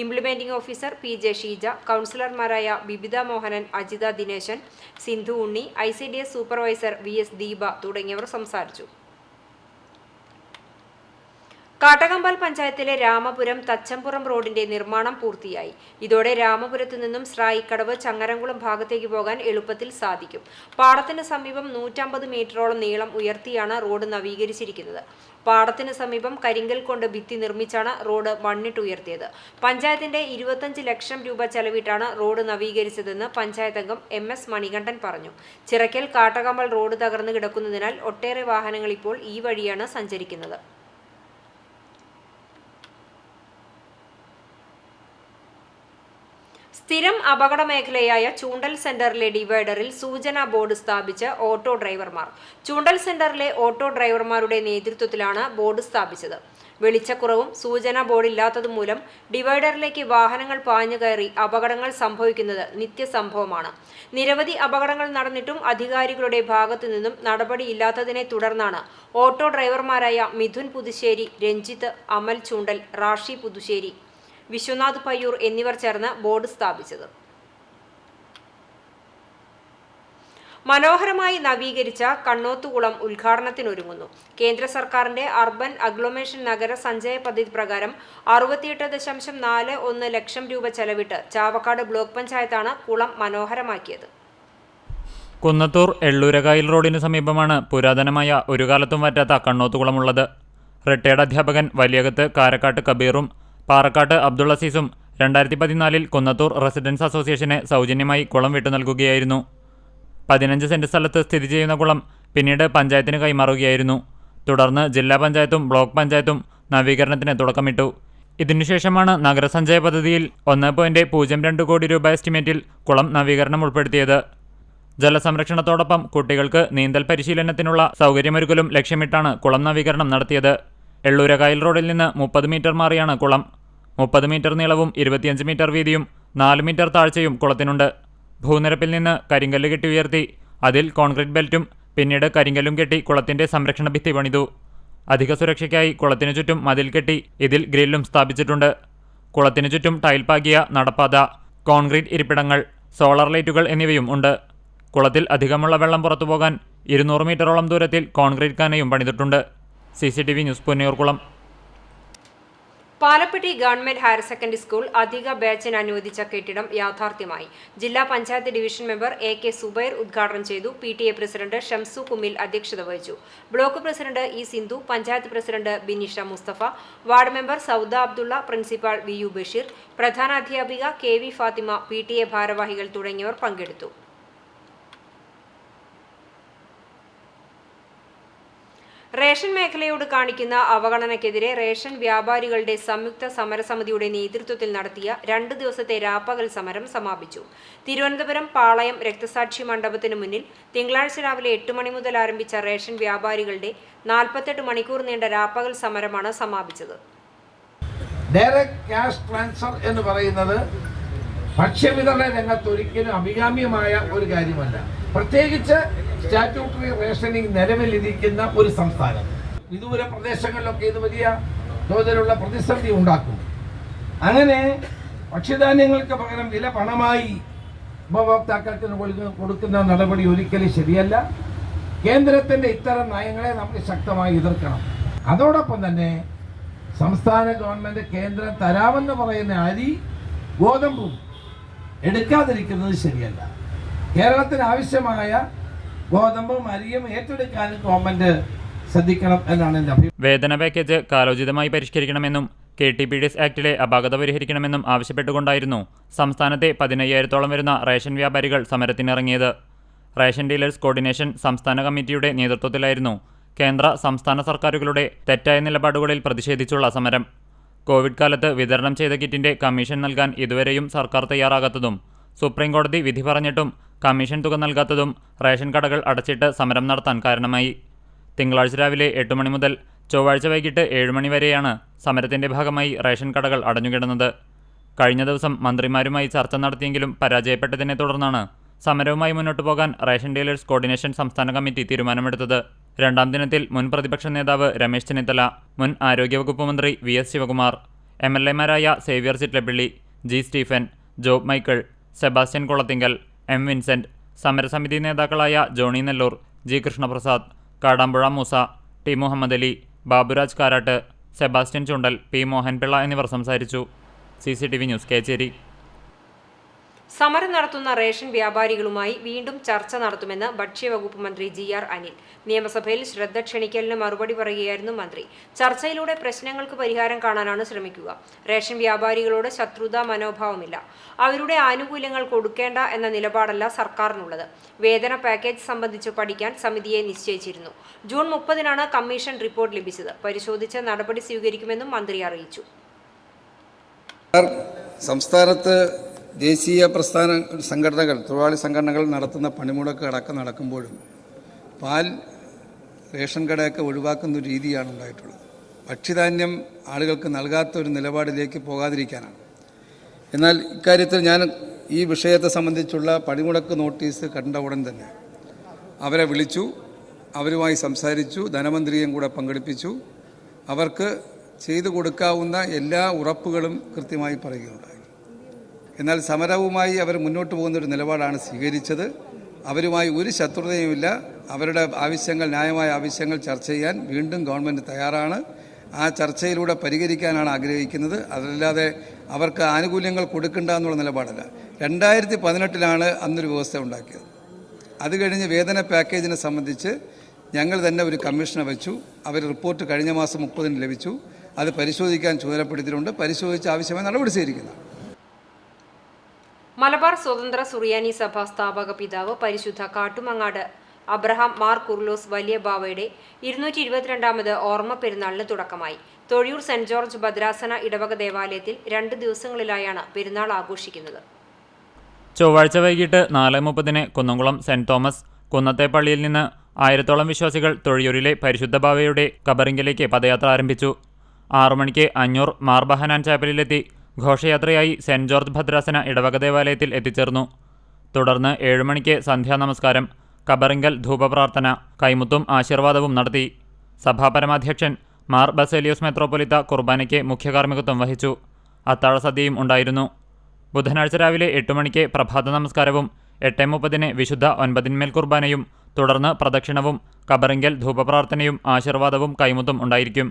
implementing officer PJ Sheeja, കൗൺസിലർമാരായ Bibitha Mohanan, Ajitha Dineshan, Sindhu Unni, ICDS supervisor VS Deepa തുടങ്ങിയവർ സംസാരിച്ചു. കാട്ടകമ്പാൽ പഞ്ചായത്തിലെ രാമപുരം തച്ചമ്പുറം റോഡിന്റെ നിർമ്മാണം പൂർത്തിയായി. ഇതോടെ രാമപുരത്തു നിന്നും സ്രായിക്കടവ് ചങ്ങരംകുളം ഭാഗത്തേക്ക് പോകാൻ എളുപ്പത്തിൽ സാധിക്കും. പാടത്തിന് സമീപം 150 മീറ്ററോളം നീളം ഉയർത്തിയാണ് റോഡ് നവീകരിച്ചിരിക്കുന്നത്. പാടത്തിന് സമീപം കരിങ്കൽ കൊണ്ട് ഭിത്തി നിർമ്മിച്ചാണ് റോഡ് മണ്ണിട്ടുയർത്തിയത്. പഞ്ചായത്തിന്റെ 25 ലക്ഷം രൂപ ചെലവിട്ടാണ് റോഡ് നവീകരിച്ചതെന്ന് പഞ്ചായത്ത് അംഗം MS മണികണ്ഠൻ പറഞ്ഞു. ചിറക്കൽ കാട്ടകമ്പാൽ റോഡ് തകർന്നു കിടക്കുന്നതിനാൽ ഒട്ടേറെ വാഹനങ്ങൾ ഇപ്പോൾ ഈ വഴിയാണ് സഞ്ചരിക്കുന്നത്. സ്ഥിരം അപകട മേഖലയായ ചൂണ്ടൽ സെന്ററിലെ ഡിവൈഡറിൽ സൂചനാ ബോർഡ് സ്ഥാപിച്ച് ഓട്ടോ ഡ്രൈവർമാർ. ചൂണ്ടൽ സെന്ററിലെ ഓട്ടോ ഡ്രൈവർമാരുടെ നേതൃത്വത്തിലാണ് ബോർഡ് സ്ഥാപിച്ചത്. വെളിച്ചക്കുറവും സൂചനാ ബോർഡില്ലാത്തതുമൂലം ഡിവൈഡറിലേക്ക് വാഹനങ്ങൾ പാഞ്ഞുകയറി അപകടങ്ങൾ സംഭവിക്കുന്നത് നിത്യസംഭവമാണ്. നിരവധി അപകടങ്ങൾ നടന്നിട്ടും അധികാരികളുടെ ഭാഗത്തു നിന്നും നടപടിയില്ലാത്തതിനെ തുടർന്നാണ് ഓട്ടോ ഡ്രൈവർമാരായ മിഥുൻ പുതുശ്ശേരി, രഞ്ജിത്ത്, അമൽ ചൂണ്ടൽ, റാഷി പുതുശ്ശേരി, വിശ്വനാഥ് പയ്യൂർ എന്നിവർ ചേർന്ന് ബോർഡ് സ്ഥാപിച്ചത്. മനോഹരമായി നവീകരിച്ച കണ്ണോത്തുകുളം ഉദ്ഘാടനത്തിനൊരുങ്ങുന്നു. കേന്ദ്ര സർക്കാരിന്റെ അർബൻ അഗ്ലോമേഷൻ നഗര സഞ്ചയ പദ്ധതി പ്രകാരം 68.41 ലക്ഷം രൂപ ചെലവിട്ട് ചാവക്കാട് ബ്ലോക്ക് പഞ്ചായത്താണ് കുളം മനോഹരമാക്കിയത്. കുന്നത്തൂർ എള്ളൂരകായൽ റോഡിന് സമീപമാണ് പുരാതനമായ ഒരു കാലത്തും വറ്റാത്ത കണ്ണോത്തുകുളമുള്ളത്. റിട്ടയർഡ് അധ്യാപകൻ വലിയകത്ത് കാരക്കാട്ട് കബീറും പാറക്കാട്ട് അബ്ദുൾ അസീസും 2014 കുന്നത്തൂർ റെസിഡൻസ് അസോസിയേഷന് സൗജന്യമായി കുളം വിട്ടു നൽകുകയായിരുന്നു. 15 സെന്റ് സ്ഥലത്ത് സ്ഥിതി ചെയ്യുന്ന കുളം പിന്നീട് പഞ്ചായത്തിന് കൈമാറുകയായിരുന്നു. തുടർന്ന് ജില്ലാ പഞ്ചായത്തും ബ്ലോക്ക് പഞ്ചായത്തും നവീകരണത്തിന് തുടക്കമിട്ടു. ഇതിനുശേഷമാണ് നഗരസഞ്ചയ പദ്ധതിയിൽ 1.02 കോടി രൂപ എസ്റ്റിമേറ്റിൽ കുളം നവീകരണം ഉൾപ്പെടുത്തിയത്. ജലസംരക്ഷണത്തോടൊപ്പം കുട്ടികൾക്ക് നീന്തൽ പരിശീലനത്തിനുള്ള സൗകര്യമൊരുക്കലും ലക്ഷ്യമിട്ടാണ് കുളം നവീകരണം നടത്തിയത്. എള്ളൂരകായൽ റോഡിൽ നിന്ന് 30 മീറ്റർ മാറിയാണ് കുളം. 30 മീറ്റർ നീളവും 25 മീറ്റർ വീതിയും 4 മീറ്റർ താഴ്ചയും കുളത്തിനുണ്ട്. ഭൂനിരപ്പിൽ നിന്ന് കരിങ്കല്ല് കെട്ടി ഉയർത്തി അതിൽ കോൺക്രീറ്റ് ബെൽറ്റും പിന്നീട് കരിങ്കല്ലും കെട്ടി കുളത്തിന്റെ സംരക്ഷണ ഭിത്തി പണിതു. അധിക സുരക്ഷയ്ക്കായി കുളത്തിനു ചുറ്റും മതിൽ കെട്ടി ഇതിൽ ഗ്രില്ലും സ്ഥാപിച്ചിട്ടുണ്ട്. കുളത്തിനു ചുറ്റും ടൈൽ പാകിയ നടപ്പാത, കോൺക്രീറ്റ് ഇരിപ്പിടങ്ങൾ, സോളാർ ലൈറ്റുകൾ എന്നിവയും ഉണ്ട്. കുളത്തിൽ അധികമുള്ള വെള്ളം പുറത്തുപോകാൻ 200 മീറ്ററോളം ദൂരത്തിൽ കോൺക്രീറ്റ് കാനയും പണിതിട്ടുണ്ട്. CCTV news Ponniyurkulam. Palappetti government higher secondary school അധിക ബാച്ചിന് അനുവദിച്ച കെട്ടിടം യാഥാർത്ഥ്യമായി. ജില്ലാ panchayat division member AK Subair ഉദ്ഘാടനം ചെയ്തു. PTA പ്രസിഡന്റ് ഷംസു കുമ്മിൽ അധ്യക്ഷത വഹിച്ചു. Block president E Sindhu, panchayat president Binisha Musthafa, ward member Sauda Abdulla, principal VU Basheer, പ്രധാനാധ്യാപിക KV ഫാത്തിമ, PTA ഭാരവാഹികൾ തുടങ്ങിയവർ പങ്കെടുത്തു. റേഷൻ മേഖലയോട് കാണിക്കുന്ന അവഗണനയ്ക്കെതിരെ റേഷൻ വ്യാപാരികളുടെ സംയുക്ത സമരസമിതിയുടെ നേതൃത്വത്തിൽ നടത്തിയ 2 ദിവസത്തെ രാപ്പകൽ സമരം സമാപിച്ചു. തിരുവനന്തപുരം പാളയം രക്തസാക്ഷി മണ്ഡപത്തിന് മുന്നിൽ തിങ്കളാഴ്ച രാവിലെ 8 മണി മുതൽ ആരംഭിച്ച റേഷൻ വ്യാപാരികളുടെ 48 മണിക്കൂർ നീണ്ട രാപ്പകൽ സമരമാണ് സമാപിച്ചത്. ഡയറക്റ്റ് ക്യാഷ് ട്രാൻസ്ഫർ എന്ന് പറയുന്നത് ഭക്ഷ്യവിതരണ രംഗത്ത് ഒരിക്കലും അഭികാമ്യമായ ഒരു കാര്യമല്ല. പ്രത്യേകിച്ച് സ്റ്റാറ്റ്യൂട്ടറി റേഷനിങ് നിലവിലിരിക്കുന്ന ഒരു സംസ്ഥാനം. വിദൂര പ്രദേശങ്ങളിലൊക്കെ ഇത് വലിയ തോതിലുള്ള പ്രതിസന്ധി ഉണ്ടാക്കും. അങ്ങനെ ഭക്ഷ്യധാന്യങ്ങൾക്ക് പകരം വില പണമായി ഉപഭോക്താക്കൾക്ക് കൊടുക്കുന്ന നടപടി ഒരിക്കലും ശരിയല്ല. കേന്ദ്രത്തിൻ്റെ ഇത്തരം നയങ്ങളെ നമുക്ക് ശക്തമായി എതിർക്കണം. അതോടൊപ്പം തന്നെ സംസ്ഥാന ഗവൺമെൻറ് കേന്ദ്രം തരാമെന്ന് പറയുന്ന അരി, ഗോതമ്പും എടുക്കാതിരിക്കുന്നത് ശരിയല്ല. കേരളത്തിന് ആവശ്യമായ ഗോതമ്പും അരിയും ഏറ്റെടുക്കാനും ഗവൺമെന്റ് ശ്രദ്ധിക്കണം എന്നാണ് എൻ്റെ അഭിപ്രായം. വേതന പാക്കേജ് കാലോചിതമായി പരിഷ്കരിക്കണമെന്നും KTPDS ആക്ടിലെ അപാകത പരിഹരിക്കണമെന്നും ആവശ്യപ്പെട്ടുകൊണ്ടായിരുന്നു സംസ്ഥാനത്തെ 15,000-ഓളം വരുന്ന റേഷൻ വ്യാപാരികൾ സമരത്തിനിറങ്ങിയത്. റേഷൻ ഡീലേഴ്സ് കോർഡിനേഷൻ സംസ്ഥാന കമ്മിറ്റിയുടെ നേതൃത്വത്തിലായിരുന്നു കേന്ദ്ര സംസ്ഥാന സർക്കാരുകളുടെ തെറ്റായ നിലപാടുകളിൽ പ്രതിഷേധിച്ചുള്ള സമരം. കോവിഡ് കാലത്ത് വിതരണം ചെയ്ത കിറ്റിന്റെ കമ്മീഷൻ നൽകാൻ ഇതുവരെയും സർക്കാർ തയ്യാറാകാത്തതും സുപ്രീംകോടതി വിധി പറഞ്ഞിട്ടും കമ്മീഷൻ തുക നൽകാത്തതും റേഷൻ കടകൾ അടച്ചിട്ട് സമരം നടത്താൻ കാരണമായി. തിങ്കളാഴ്ച രാവിലെ 8 മണി മുതൽ ചൊവ്വാഴ്ച വൈകിട്ട് 7 മണി വരെയാണ് സമരത്തിന്റെ ഭാഗമായി റേഷൻ കടകൾ അടഞ്ഞുകിടന്നത്. കഴിഞ്ഞ ദിവസം മന്ത്രിമാരുമായി ചർച്ച നടത്തിയെങ്കിലും പരാജയപ്പെട്ടതിനെ തുടർന്നാണ് സമരവുമായി മുന്നോട്ടു പോകാൻ റേഷൻ ഡീലേഴ്സ് കോർഡിനേഷൻ സംസ്ഥാന കമ്മിറ്റി തീരുമാനമെടുത്തത്. രണ്ടാം ദിനത്തിൽ മുൻ പ്രതിപക്ഷ നേതാവ് രമേശ് ചെന്നിത്തല, മുൻ ആരോഗ്യവകുപ്പ് മന്ത്രി VS ശിവകുമാർ, MLA-മാരായ Xavier Chittilappilly, G Stephen, Job Michael, Sebastian Kulathinkal, M Vincent, സമരസമിതി നേതാക്കളായ Johnny Nellur, G Krishnaprasad, Kadampuzha Moosa, T Muhammad Ali, Baburaj Karat, Sebastian Chundal, P Mohanpillai എന്നിവർ സംസാരിച്ചു. CCTV news, Kechery. സമരം നടത്തുന്ന റേഷൻ വ്യാപാരികളുമായി വീണ്ടും ചർച്ച നടത്തുമെന്ന് ഭക്ഷ്യവകുപ്പ് മന്ത്രി GR അനിൽ. നിയമസഭയിൽ ശ്രദ്ധ ക്ഷണിക്കലിന് മറുപടി പറയുകയായിരുന്നു മന്ത്രി. ചർച്ചയിലൂടെ പ്രശ്നങ്ങൾക്ക് പരിഹാരം കാണാനാണ് ശ്രമിക്കുക. റേഷൻ വ്യാപാരികളോട് ശത്രുതാ മനോഭാവമില്ല. അവരുടെ ആനുകൂല്യങ്ങൾ കൊടുക്കേണ്ട എന്ന നിലപാടല്ല സർക്കാരിനുള്ളത്. വേതന പാക്കേജ് സംബന്ധിച്ച് പഠിക്കാൻ സമിതിയെ നിശ്ചയിച്ചിരുന്നു. ജൂൺ 30-നാണ് കമ്മീഷൻ റിപ്പോർട്ട് ലഭിച്ചത്. പരിശോധിച്ച് നടപടി സ്വീകരിക്കുമെന്നും മന്ത്രി അറിയിച്ചു. സംസ്ഥാനത്ത് ദേശീയ പ്രസ്ഥാന സംഘടനകൾ, തൊഴിലാളി സംഘടനകൾ നടത്തുന്ന പണിമുടക്ക് അടക്കം നടക്കുമ്പോഴും പാൽ റേഷൻ കടയൊക്കെ ഒഴിവാക്കുന്ന ഒരു രീതിയാണ് ഉണ്ടായിട്ടുള്ളത്. ഭക്ഷ്യധാന്യം ആളുകൾക്ക് നൽകാത്ത ഒരു നിലപാടിലേക്ക് പോകാതിരിക്കാനാണ്. എന്നാൽ ഇക്കാര്യത്തിൽ ഞാൻ ഈ വിഷയത്തെ സംബന്ധിച്ചുള്ള പണിമുടക്ക് നോട്ടീസ് കണ്ട ഉടൻ തന്നെ അവരെ വിളിച്ചു, അവരുമായി സംസാരിച്ചു, ധനമന്ത്രിയെയും കൂടെ പങ്കെടുപ്പിച്ചു. അവർക്ക് ചെയ്തു കൊടുക്കാവുന്ന എല്ലാ ഉറപ്പുകളും കൃത്യമായി പറയുകയുണ്ടായി. എന്നാൽ സമരവുമായി അവർ മുന്നോട്ട് പോകുന്നൊരു നിലപാടാണ് സ്വീകരിച്ചത്. അവരുമായി ഒരു ശത്രുതയുമില്ല. അവരുടെ ആവശ്യങ്ങൾ, ന്യായമായ ആവശ്യങ്ങൾ ചർച്ച ചെയ്യാൻ വീണ്ടും ഗവൺമെൻറ് തയ്യാറാണ്. ആ ചർച്ചയിലൂടെ പരിഹരിക്കാനാണ് ആഗ്രഹിക്കുന്നത്. അതല്ലാതെ അവർക്ക് ആനുകൂല്യങ്ങൾ കൊടുക്കണ്ട എന്നുള്ള നിലപാടല്ല. 2018-ലാണ് അന്നൊരു വ്യവസ്ഥ ഉണ്ടാക്കിയത്. അത് കഴിഞ്ഞ് വേതന പാക്കേജിനെ സംബന്ധിച്ച് ഞങ്ങൾ തന്നെ ഒരു കമ്മീഷനെ വെച്ചു. അവർ റിപ്പോർട്ട് കഴിഞ്ഞ മാസം 30-ന് ലഭിച്ചു. അത് പരിശോധിക്കാൻ ചുമതലപ്പെടുത്തിയിട്ടുണ്ട്. പരിശോധിച്ച് ആവശ്യമായ നടപടി സ്വീകരിക്കുന്നു. മലബാർ സ്വതന്ത്ര സുറിയാനി സഭ സ്ഥാപക പിതാവ് പരിശുദ്ധ കാട്ടുമങ്ങാട് അബ്രഹാം മാർ കുർലോസ് വലിയ ബാവയുടെ 222ാമത് ഓർമ്മ പെരുന്നാളിന് തുടക്കമായി. തൊഴിയൂർ സെന്റ് ജോർജ് ഭദ്രാസന ഇടവക ദേവാലയത്തിൽ 2 ദിവസങ്ങളിലായാണ് പെരുന്നാൾ ആഘോഷിക്കുന്നത്. ചൊവ്വാഴ്ച വൈകിട്ട് 4:30-ന് കുന്നംകുളം സെന്റ് തോമസ് കുന്നത്തെ പള്ളിയിൽ നിന്ന് 1000-ഓളം വിശ്വാസികൾ തൊഴിയൂരിലെ പരിശുദ്ധ ബാവയുടെ കബറിങ്കിലേക്ക് പദയാത്ര ആരംഭിച്ചു. 6 മണിക്ക് അഞ്ഞൂർ മാർ ബഹനാൻ ചാപ്പലിലെത്തി ഘോഷയാത്രയായി സെന്റ് ജോർജ് ഭദ്രാസന ഇടവക ദേവാലയത്തിൽ എത്തിച്ചേർന്നു. തുടർന്ന് 7 മണിക്ക് സന്ധ്യാനമസ്കാരം, കബറിങ്കൽ ധൂപപ്രാർത്ഥന, കൈമുത്തും ആശീർവാദവും നടത്തി. സഭാപരമാധ്യക്ഷൻ മാർ ബസേലിയോസ് മെത്രോപൊലിത്ത കുർബാനയ്ക്ക് മുഖ്യകാർമ്മികത്വം വഹിച്ചു. അത്താഴസദ്യയും ഉണ്ടായിരുന്നു. ബുധനാഴ്ച രാവിലെ 8 മണിക്ക് പ്രഭാത നമസ്കാരവും 8:30-ന് വിശുദ്ധ 9-ന്മേൽ കുർബാനയും തുടർന്ന് പ്രദക്ഷിണവും കബറിങ്കൽ ധൂപപ്രാർത്ഥനയും ആശീർവാദവും കൈമുത്തും ഉണ്ടായിരിക്കും.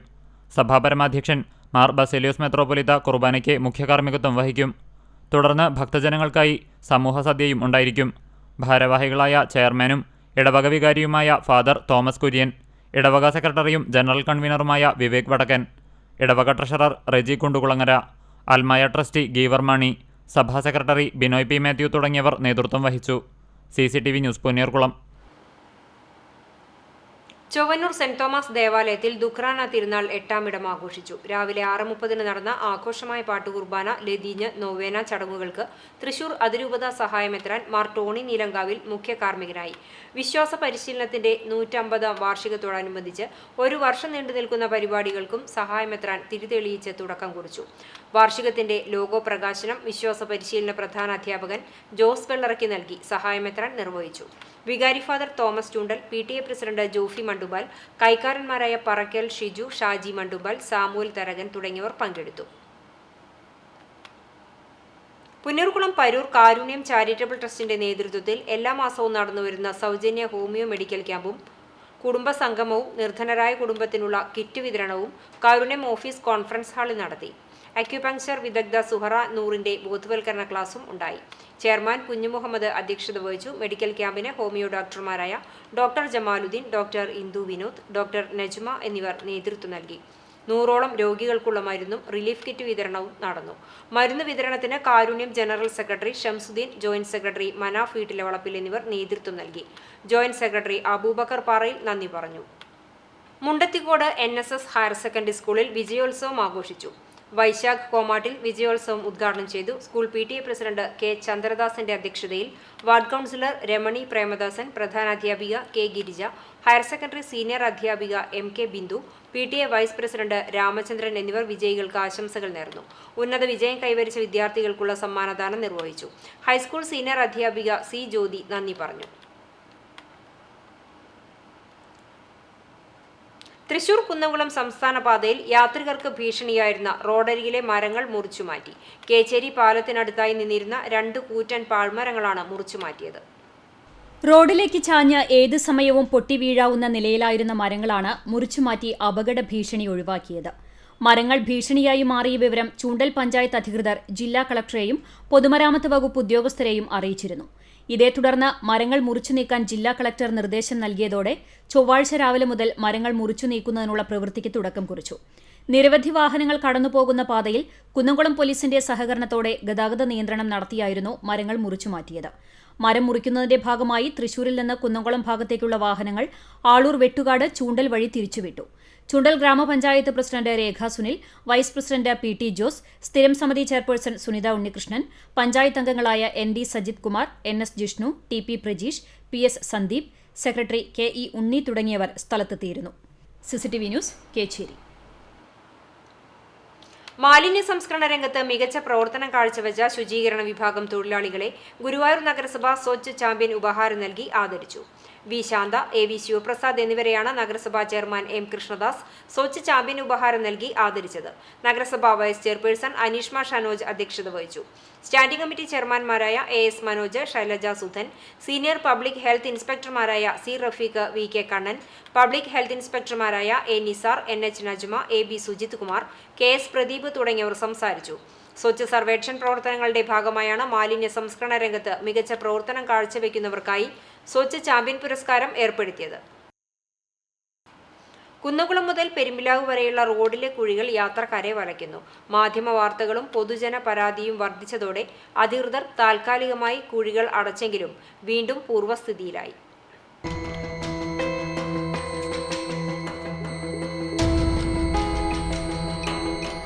സഭാപരമാധ്യക്ഷൻ മാർ ബസേലിയോസ് മെത്രോപൊലിത്ത കുർബാനയ്ക്ക് മുഖ്യകാർമ്മികത്വം വഹിക്കും. തുടർന്ന് ഭക്തജനങ്ങൾക്കായി സമൂഹ സദ്യയും ഉണ്ടായിരിക്കും. ഭാരവാഹികളായ ചെയർമാനും ഇടവക വികാരിയുമായ ഫാദർ തോമസ് കുര്യൻ, ഇടവക സെക്രട്ടറിയും ജനറൽ കൺവീനറുമായ വിവേക് വടക്കൻ, ഇടവക ട്രഷറർ റെജി കുണ്ടുകുളങ്ങര, അൽമായ ട്രസ്റ്റി ഗീവർ മാണി, സഭാ സെക്രട്ടറി ബിനോയ് പി മാത്യു തുടങ്ങിയവർ നേതൃത്വം വഹിച്ചു. CCTV news, Ponniyurkulam. Chowwannur saint Thomas ദേവാലയത്തിൽ ദുഃഖ്രാന തിരുനാൾ 8-ാം ആഘോഷിച്ചു. രാവിലെ 6:30-ന് നടന്ന ആഘോഷമായ പാട്ടുകുർബാന, ലതീഞ്ഞ്, നോവേന ചടങ്ങുകൾക്ക് തൃശൂർ അതിരൂപത സഹായമെത്രാൻ മാർ ടോണി നീലങ്കാവിൽ മുഖ്യ കാർമ്മികനായി. വിശ്വാസ പരിശീലനത്തിന്റെ 150-ാം വാർഷികത്തോടനുബന്ധിച്ച് 1 വർഷം നീണ്ടു നിൽക്കുന്ന പരിപാടികൾക്കും സഹായമെത്രാൻ തിരിതെളിയിച്ച് തുടക്കം കുറിച്ചു. വാർഷികത്തിന്റെ ലോഗോ പ്രകാശനം വിശ്വാസ പരിശീലന പ്രധാന അധ്യാപകൻ ജോസ് വെള്ളറയ്ക്ക് നൽകി സഹായമെത്രാൻ നിർവഹിച്ചു. വികാരി ഫാദർ തോമസ് ചൂണ്ടൽ, PTA പ്രസിഡന്റ് ജോഫി മണ്ടുബാൽ, കൈക്കാരന്മാരായ പറക്കൽ ഷിജു, ഷാജി മണ്ടുബാൽ, സാമുവൽ തരകൻ തുടങ്ങിയവർ പങ്കെടുത്തു. പുന്നൂർകുളം പരൂർ കാരുണ്യം ചാരിറ്റബിൾ ട്രസ്റ്റിന്റെ നേതൃത്വത്തിൽ എല്ലാ മാസവും നടന്നുവരുന്ന സൗജന്യ ഹോമിയോ മെഡിക്കൽ ക്യാമ്പും കുടുംബ സംഗമവും നിർധനരായ കുടുംബത്തിനുള്ള കിറ്റ് വിതരണവും കാരുണ്യം ഓഫീസ് കോൺഫറൻസ് ഹാളിൽ നടത്തി. അക്യുപങ്ക്ചർ വിദഗ്ധ സുഹറ നൂറിന്റെ ബോധവൽക്കരണ ക്ലാസും ഉണ്ടായി. ചെയർമാൻ കുഞ്ഞുമുഹമ്മദ് അധ്യക്ഷത വഹിച്ചു. മെഡിക്കൽ ക്യാമ്പിന് ഹോമിയോ ഡോക്ടർമാരായ doctor Jamaluddin, doctor Indu Vinod, doctor Najma എന്നിവർ നേതൃത്വം നൽകി. 100ഓളം രോഗികൾക്കുള്ള മരുന്നും റിലീഫ് കിറ്റ് വിതരണവും നടന്നു. മരുന്ന് വിതരണത്തിന് Karunyam general secretary Shamsuddin, joint secretary Manaf Veettile Valappil എന്നിവർ നേതൃത്വം നൽകി. ജോയിന്റ് സെക്രട്ടറി അബൂബക്കർ പാറയിൽ നന്ദി പറഞ്ഞു. മുണ്ടത്തിക്കോട് NSS ഹയർ സെക്കൻഡറി സ്കൂളിൽ വിജയോത്സവം ആഘോഷിച്ചു. വൈശാഖ് കോമാട്ടിൽ വിജയോത്സവം ഉദ്ഘാടനം ചെയ്തു. സ്കൂൾ PTA പ്രസിഡന്റ് K ചന്ദ്രദാസിന്റെ അധ്യക്ഷതയിൽ വാർഡ് കൗൺസിലർ രമണി പ്രേമദാസൻ, പ്രധാനാധ്യാപിക K Girija, higher secondary senior അധ്യാപിക MK Bindu, PTA vice president Ramachandran എന്നിവർ വിജയികൾക്ക് ആശംസകൾ നേർന്നു. ഉന്നത വിജയം കൈവരിച്ച വിദ്യാർത്ഥികൾക്കുള്ള സമ്മാനദാനം നിർവഹിച്ചു. ഹൈസ്കൂൾ സീനിയർ അധ്യാപിക C ജ്യോതി നന്ദി പറഞ്ഞു. തൃശൂർ കുന്നംകുളം സംസ്ഥാന പാതയിൽ യാത്രികർക്ക് ഭീഷണിയായിരുന്ന റോഡരികിലെ മരങ്ങൾ മുറിച്ചുമാറ്റി. കേച്ചേരി പാലത്തിനടുത്തായി നിന്നിരുന്ന 2 കൂറ്റൻ പാഴ്മരങ്ങളാണ് മുറിച്ചുമാറ്റിയത്. റോഡിലേക്ക് ചാഞ്ഞ് ഏത് സമയവും പൊട്ടി വീഴാവുന്ന നിലയിലായിരുന്ന മരങ്ങളാണ് മുറിച്ചുമാറ്റി അപകട ഭീഷണി ഒഴിവാക്കിയത്. മരങ്ങൾ ഭീഷണിയായി മാറിയ വിവരം ചൂണ്ടൽ പഞ്ചായത്ത് അധികൃതർ ജില്ലാ കളക്ടറെയും പൊതുമരാമത്ത് വകുപ്പ് ഉദ്യോഗസ്ഥരെയും അറിയിച്ചിരുന്നു. ഇതേ തുടർന്ന് മരങ്ങൾ മുറിച്ചു നീക്കാൻ ജില്ലാ കളക്ടർ നിർദ്ദേശം നൽകിയതോടെ ചൊവ്വാഴ്ച രാവിലെ മുതൽ മരങ്ങൾ മുറിച്ചു നീക്കുന്നതിനുള്ള പ്രവൃത്തിക്ക് തുടക്കം കുറിച്ചു. നിരവധി വാഹനങ്ങൾ കടന്നുപോകുന്ന പാതയിൽ കുന്നംകുളം പോലീസിന്റെ സഹകരണത്തോടെ ഗതാഗത നിയന്ത്രണം നടത്തിയായിരുന്നു മരങ്ങൾ മുറിച്ചുമാറ്റിയത്. മരം മുറിക്കുന്നതിന്റെ ഭാഗമായി തൃശൂരിൽ നിന്ന് കുന്നംകുളം ഭാഗത്തേക്കുള്ള വാഹനങ്ങൾ ആളൂർ വെട്ടുകാട് ചൂണ്ടൽ വഴി തിരിച്ചുവിട്ടു. Choondal gramapanchayat president Rekha Sunil, vice president P T. Jose, സ്ഥിരം സമിതി ചെയർപേഴ്സൺ സുനിത ഉണ്ണികൃഷ്ണൻ, പഞ്ചായത്ത് അംഗങ്ങളായ N D. Sajith Kumar, N S. Jishnu, T P. Prajeesh, P S. Sandeep, secretary K E. Unni തുടങ്ങിയവർ സ്ഥലത്തെത്തിയിരുന്നു. CCTV news, Kecheri. മാലിന്യ സംസ്കരണ രംഗത്ത് മികച്ച പ്രവർത്തനം കാഴ്ചവെച്ച ശുചീകരണ വിഭാഗം തൊഴിലാളികളെ ഗുരുവായൂർ നഗരസഭ സ്വച്ഛ് ചാമ്പ്യൻ ഉപഹാരം നൽകി ആദരിച്ചു. V Shantha, A V Sivaprasad എന്നിവരെയാണ് നഗരസഭാ chairman M Krishnadas Swachh champion ഉപഹാരം നൽകി ആദരിച്ചത്. നഗരസഭാ വൈസ് ചെയർപേഴ്സൺ അനീഷ്മ ഷനോജ് അധ്യക്ഷത വഹിച്ചു. സ്റ്റാൻഡിംഗ് കമ്മിറ്റി ചെയർമാൻമാരായ A S. Manoj, Shailaja Sudhan, senior public health ഇൻസ്പെക്ടർമാരായ C Rafeeq, V K Kannan, public health ഇൻസ്പെക്ടർമാരായ A Nisar, N H Najma, A B Sujith Kumar, K S Pradeep തുടങ്ങിയവർ സംസാരിച്ചു. സ്വച്ഛ് സർവേക്ഷൺ പ്രവർത്തനങ്ങളുടെ ഭാഗമായാണ് മാലിന്യ സംസ്കരണ രംഗത്ത് മികച്ച പ്രവർത്തനം കാഴ്ചവെക്കുന്നവർക്കായി സ്വച്ഛ് ചാമ്പ്യൻ പുരസ്കാരം ഏർപ്പെടുത്തിയത്. കുന്നംകുളം മുതൽ പെരുമ്പിലാവ് വരെയുള്ള റോഡിലെ കുഴികൾ യാത്രക്കാരെ വലയ്ക്കുന്നു. മാധ്യമ വാർത്തകളും പൊതുജന പരാതിയും വർദ്ധിച്ചതോടെ അധികൃതർ താൽക്കാലികമായി കുഴികൾ അടച്ചെങ്കിലും വീണ്ടും പൂർവ്വസ്ഥിതിയിലായി.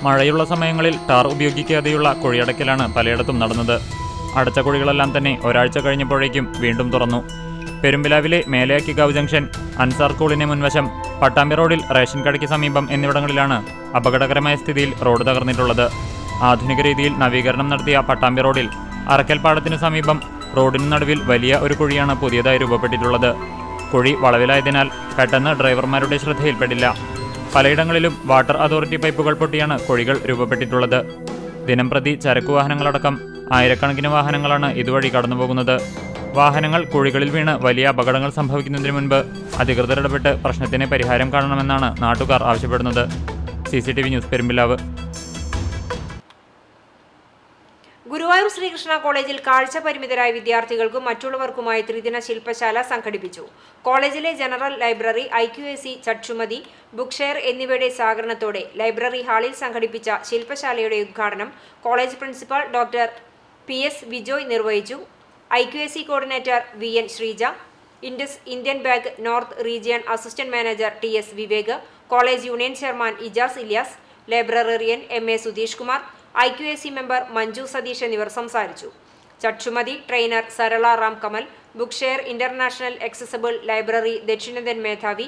മഴയുള്ള സമയങ്ങളിൽ ടാർ ഉപയോഗിക്കാതെയുള്ള കുഴിയടക്കലാണ് പലയിടത്തും നടന്നത്. അടച്ച കുഴികളെല്ലാം തന്നെ ഒരാഴ്ച കഴിഞ്ഞപ്പോഴേക്കും വീണ്ടും തുറന്നു. പെരുമ്പിലാവിലെ മേലയാക്കിക്കാവ് ജംഗ്ഷൻ, അൻസാർ സ്കൂളിന് മുൻവശം, പട്ടാമ്പി റോഡിൽ റേഷൻ കടയ്ക്ക് സമീപം എന്നിവിടങ്ങളിലാണ് അപകടകരമായ സ്ഥിതിയിൽ റോഡ് തകർന്നിട്ടുള്ളത്. ആധുനിക രീതിയിൽ നവീകരണം നടത്തിയ പട്ടാമ്പി റോഡിൽ അറക്കൽ പാടത്തിനു സമീപം റോഡിന് നടുവിൽ വലിയ ഒരു കുഴിയാണ് പുതിയതായി രൂപപ്പെട്ടിട്ടുള്ളത്. കുഴി വളവിലായതിനാൽ പെട്ടെന്ന് ഡ്രൈവർമാരുടെ ശ്രദ്ധയിൽപ്പെടില്ല. പലയിടങ്ങളിലും വാട്ടർ അതോറിറ്റി പൈപ്പുകൾ പൊട്ടിയാണ് കുഴികൾ രൂപപ്പെട്ടിട്ടുള്ളത്. ദിനംപ്രതി ചരക്കുവാഹനങ്ങളടക്കം ആയിരക്കണക്കിന് വാഹനങ്ങളാണ് ഇതുവഴി കടന്നുപോകുന്നത്. വാഹനങ്ങൾ കുഴികളിൽ വീണ് വലിയ അപകടങ്ങൾ സംഭവിക്കുന്നതിന് മുൻപ് അധികൃതർ ഇടപെട്ട് പ്രശ്നത്തിന് പരിഹാരം കാണണമെന്നാണ് നാട്ടുകാർ ആവശ്യപ്പെടുന്നത്. CCTV news, Perumpilavu. ഗുരുവായൂർ ശ്രീകൃഷ്ണ കോളേജിൽ കാഴ്ച പരിമിതരായ വിദ്യാർത്ഥികൾക്കും മറ്റുള്ളവർക്കുമായി ത്രിദിന ശില്പശാല സംഘടിപ്പിച്ചു. കോളേജിലെ general library, IQAC, Chattumathi, book share എന്നിവയുടെ സഹകരണത്തോടെ ലൈബ്രറി ഹാളിൽ സംഘടിപ്പിച്ച ശില്പശാലയുടെ ഉദ്ഘാടനം college principal doctor PS Vijoy നിർവഹിച്ചു. IQAC coordinator VN Sreeja, Indian bank north region assistant manager TS Vivek, college union chairman Ijas Iliyas, librarian MA Sudheesh Kumar, IQAC member Manju Satheesh എന്നിവർ സംസാരിച്ചു. Chattumathi trainer Sarala Ram Kamal, book share international accessible library ദക്ഷിണേന്ത്യൻ മേധാവി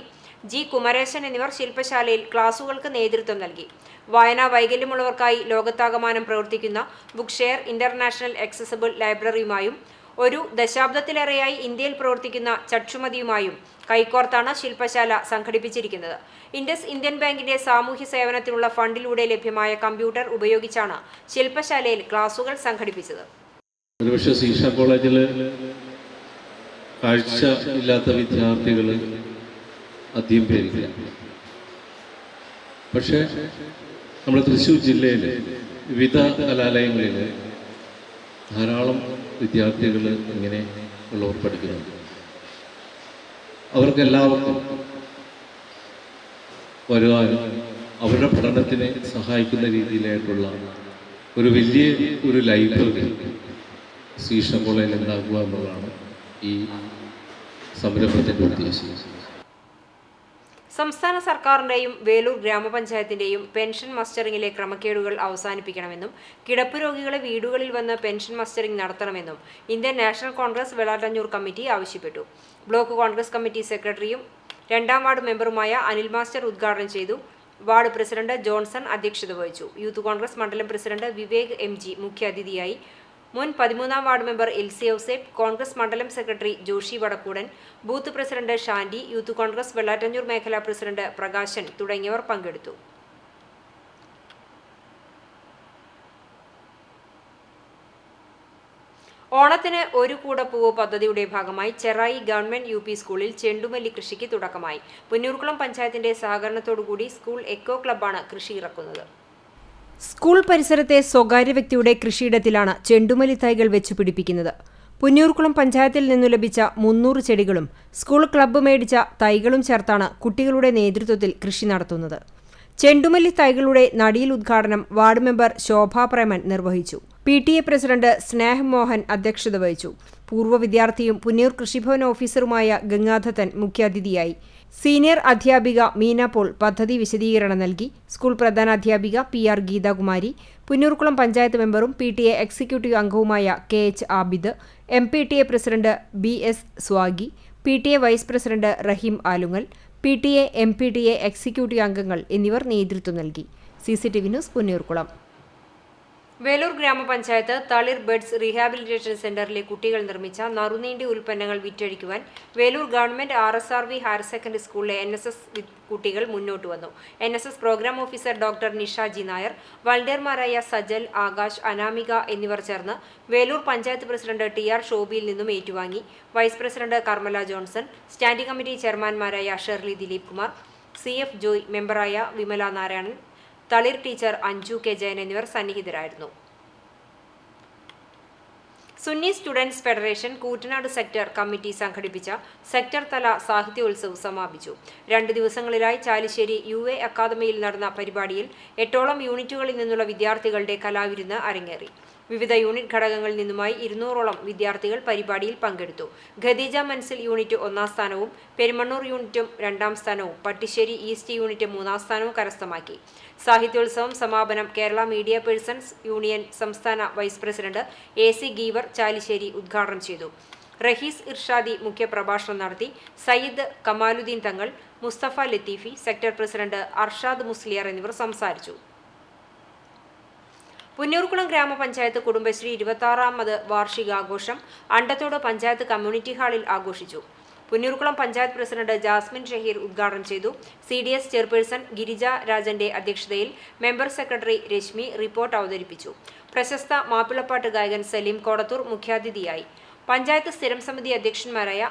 G കുമരേശൻ എന്നിവർ ശില്പശാലയിൽ ക്ലാസുകൾക്ക് നേതൃത്വം നൽകി. വായനാ വൈകല്യമുള്ളവർക്കായി ലോകത്താകമാനം പ്രവർത്തിക്കുന്ന ബുക്ക് ഷെയർ ഇന്റർനാഷണൽ ആക്സസിബിൾ ലൈബ്രറിയുമായും ഒരു ദശാബ്ദത്തിലേറെയായി ഇന്ത്യയിൽ പ്രവർത്തിക്കുന്ന ചട്ടുമതിയുമായും കൈകോർത്താണ് ശില്പശാല സംഘടിപ്പിച്ചിരിക്കുന്നത്. ഇന്ത്യൻ ബാങ്കിന്റെ സാമൂഹ്യ സേവനത്തിനുള്ള ഫണ്ടിലൂടെ ലഭ്യമായ കമ്പ്യൂട്ടർ ഉപയോഗിച്ചാണ് ശില്പശാലയിൽ ക്ലാസുകൾ സംഘടിപ്പിച്ചത്. ഒരുപക്ഷെ ശീഷ കോളേജിൽ കാഴ്ച ഇല്ലാത്ത വിദ്യാർത്ഥികൾ അധികം പേരില്ല. പക്ഷേ നമ്മുടെ തൃശ്ശൂർ ജില്ലയിലെ വിവിധ കലാലയങ്ങളിൽ ധാരാളം വിദ്യാർത്ഥികൾ ഇങ്ങനെ ഉള്ളവർ പഠിക്കുന്നുണ്ട്. അവർക്കെല്ലാവർക്കും വരുവാനും അവരുടെ പഠനത്തിനെ സഹായിക്കുന്ന രീതിയിലായിട്ടുള്ള ഒരു വലിയ ഒരു ലൈബ്രറി ശീഷ കോളേജിൽ ഉണ്ടാക്കുക എന്നുള്ളതാണ് ഈ സംരംഭത്തിൻ്റെ ഉദ്ദേശം. സംസ്ഥാന സർക്കാരിന്റെയും വേലൂർ ഗ്രാമപഞ്ചായത്തിന്റെയും പെൻഷൻ മസ്റ്ററിംഗിലെ ക്രമക്കേടുകൾ അവസാനിപ്പിക്കണമെന്നും കിടപ്പ് രോഗികളെ വീടുകളിൽ വന്ന് പെൻഷൻ മസ്റ്ററിംഗ് നടത്തണമെന്നും ഇന്ത്യൻ നാഷണൽ കോൺഗ്രസ് വെള്ളാട്ടഞ്ഞൂർ കമ്മിറ്റി ആവശ്യപ്പെട്ടു. ബ്ലോക്ക് കോൺഗ്രസ് കമ്മിറ്റി സെക്രട്ടറിയും 2ാം വാർഡ് മെമ്പറുമായ അനിൽ മാസ്റ്റർ ഉദ്ഘാടനം ചെയ്തു. വാർഡ് പ്രസിഡന്റ് ജോൺസൺ അധ്യക്ഷത വഹിച്ചു. യൂത്ത് കോൺഗ്രസ് മണ്ഡലം പ്രസിഡന്റ് വിവേക് MG മുഖ്യാതിഥിയായി. മുൻ 13ാം ward member Elsy Ouseph, Congress മണ്ഡലം secretary Joshy Vadakkoodan, booth president Shandy, youth Congress Vellattanjur മേഖലാ പ്രസിഡന്റ് പ്രകാശൻ തുടങ്ങിയവർ പങ്കെടുത്തു. ഓണത്തിന് ഒരു കൂടപ്പൂവ് പദ്ധതിയുടെ ഭാഗമായി ചെറായി ഗവൺമെന്റ് UP സ്കൂളിൽ ചെണ്ടുമല്ലി കൃഷിക്ക് തുടക്കമായി. പുന്നൂർകുളം പഞ്ചായത്തിന്റെ സഹകരണത്തോടുകൂടി സ്കൂൾ എക്കോ ക്ലബ്ബാണ് കൃഷി ഇറക്കുന്നത്. സ്കൂൾ പരിസരത്തെ സ്വകാര്യ വ്യക്തിയുടെ കൃഷിയിടത്തിലാണ് ചെണ്ടുമല്ലി തൈകൾ വെച്ചു പിടിപ്പിക്കുന്നത്. പുന്നൂർകുളം പഞ്ചായത്തിൽ നിന്നു ലഭിച്ച 300 ചെടികളും സ്കൂൾ ക്ലബ്ബ് മേടിച്ച തൈകളും ചേർത്താണ് കുട്ടികളുടെ നേതൃത്വത്തിൽ കൃഷി നടത്തുന്നത്. ചെണ്ടുമല്ലി തൈകളുടെ നടീൽ ഉദ്ഘാടനം വാർഡ് മെമ്പർ ശോഭാ പ്രേമൻ നിർവഹിച്ചു. PTA പ്രസിഡന്റ് സ്നേഹം മോഹൻ അധ്യക്ഷത വഹിച്ചു. പൂർവ്വ വിദ്യാർത്ഥിയും പുന്നൂർ കൃഷിഭവൻ ഓഫീസറുമായ ഗംഗാധരൻ മുഖ്യാതിഥിയായി. സീനിയർ അധ്യാപിക മീന പോൾ പദ്ധതി വിശദീകരണം നൽകി. സ്കൂൾ പ്രധാനാധ്യാപിക PR ഗീതാകുമാരി, പുന്നൂർകുളം പഞ്ചായത്ത് മെമ്പറും PTA എക്സിക്യൂട്ടീവ് അംഗവുമായ KH Abid, MPTA president BS Swagi, PTA vice president Raheem Alungal, PTA MPTA executive അംഗങ്ങൾ എന്നിവർ നേതൃത്വം നൽകി. CCTV news Punnoorkulam. വേലൂർ ഗ്രാമപഞ്ചായത്ത് തളിർ ബെഡ്സ് റീഹാബിലിറ്റേഷൻ സെന്ററിലെ കുട്ടികൾ നിർമ്മിച്ച നറുനീണ്ടി ഉൽപ്പന്നങ്ങൾ വിറ്റഴിക്കുവാൻ Velur government RSRV higher secondary സ്കൂളിലെ NSS കുട്ടികൾ മുന്നോട്ട് വന്നു. NSS program officer doctor Nisha G Nair, വളണ്ടിയർമാരായ സജൽ, ആകാശ്, അനാമിക എന്നിവർ ചേർന്ന് വേലൂർ പഞ്ചായത്ത് പ്രസിഡന്റ് TR ഷോബിയിൽ നിന്നും ഏറ്റുവാങ്ങി. Vice president Karmala Johnson, standing committee ചെയർമാൻമാരായ Shirley Dileep Kumar, CF Joy, മെമ്പറായ വിമല നാരായണൻ, തളിർ ടീച്ചർ അഞ്ജു K ജയൻ എന്നിവർ സന്നിഹിതരായിരുന്നു. Sunni students federation Koottanad sector committee സംഘടിപ്പിച്ച സെക്ടർ തല സാഹിത്യോത്സവ് സമാപിച്ചു. 2 ദിവസങ്ങളിലായി ചാലിശ്ശേരി UA അക്കാദമിയിൽ നടന്ന പരിപാടിയിൽ 8ഓളം യൂണിറ്റുകളിൽ നിന്നുള്ള വിദ്യാർത്ഥികളുടെ കലാവിരുന്ന് അരങ്ങേറി. വിവിധ യൂണിറ്റ് ഘടകങ്ങളിൽ നിന്നുമായി 200ഓളം വിദ്യാർത്ഥികൾ പരിപാടിയിൽ പങ്കെടുത്തു. ഖദീജ മൻസിൽ യൂണിറ്റ് 1ാം സ്ഥാനവും പെരുമണ്ണൂർ യൂണിറ്റും 2ാം സ്ഥാനവും പട്ടിശ്ശേരി ഈസ്റ്റ് യൂണിറ്റ് 3ാം സ്ഥാനവും കരസ്ഥമാക്കി. സാഹിത്യോത്സവം സമാപനം കേരള മീഡിയ പേഴ്സൺസ് യൂണിയൻ സംസ്ഥാന vice president AC Geevar Chalissery ഉദ്ഘാടനം ചെയ്തു. റഹീസ് ഇർഷാദി മുഖ്യപ്രഭാഷണം നടത്തി. സയ്യിദ് കമാലുദ്ദീൻ തങ്ങൾ, മുസ്തഫ ലത്തീഫി, സെക്ടർ പ്രസിഡന്റ് അർഷാദ് മുസ്ലിയാർ എന്നിവർ സംസാരിച്ചു. പുന്നൂർകുളം ഗ്രാമപഞ്ചായത്ത് കുടുംബശ്രീ 26ാമത് വാർഷികാഘോഷം അണ്ടത്തോട് പഞ്ചായത്ത് കമ്മ്യൂണിറ്റി ഹാളിൽ ആഘോഷിച്ചു. പുന്നൂർകുളം പഞ്ചായത്ത് പ്രസിഡന്റ് ജാസ്മിൻ ഷഹീർ ഉദ്ഘാടനം ചെയ്തു. CDS ചെയർപേഴ്സൺ ഗിരിജ രാജന്റെ അധ്യക്ഷതയിൽ മെമ്പർ സെക്രട്ടറി രശ്മി റിപ്പോർട്ട് അവതരിപ്പിച്ചു. പ്രശസ്ത മാപ്പിളപ്പാട്ട് ഗായകൻ സലീം കോടത്തൂർ മുഖ്യാതിഥിയായി. പഞ്ചായത്ത് സ്ഥിരം സമിതി അധ്യക്ഷന്മാരായ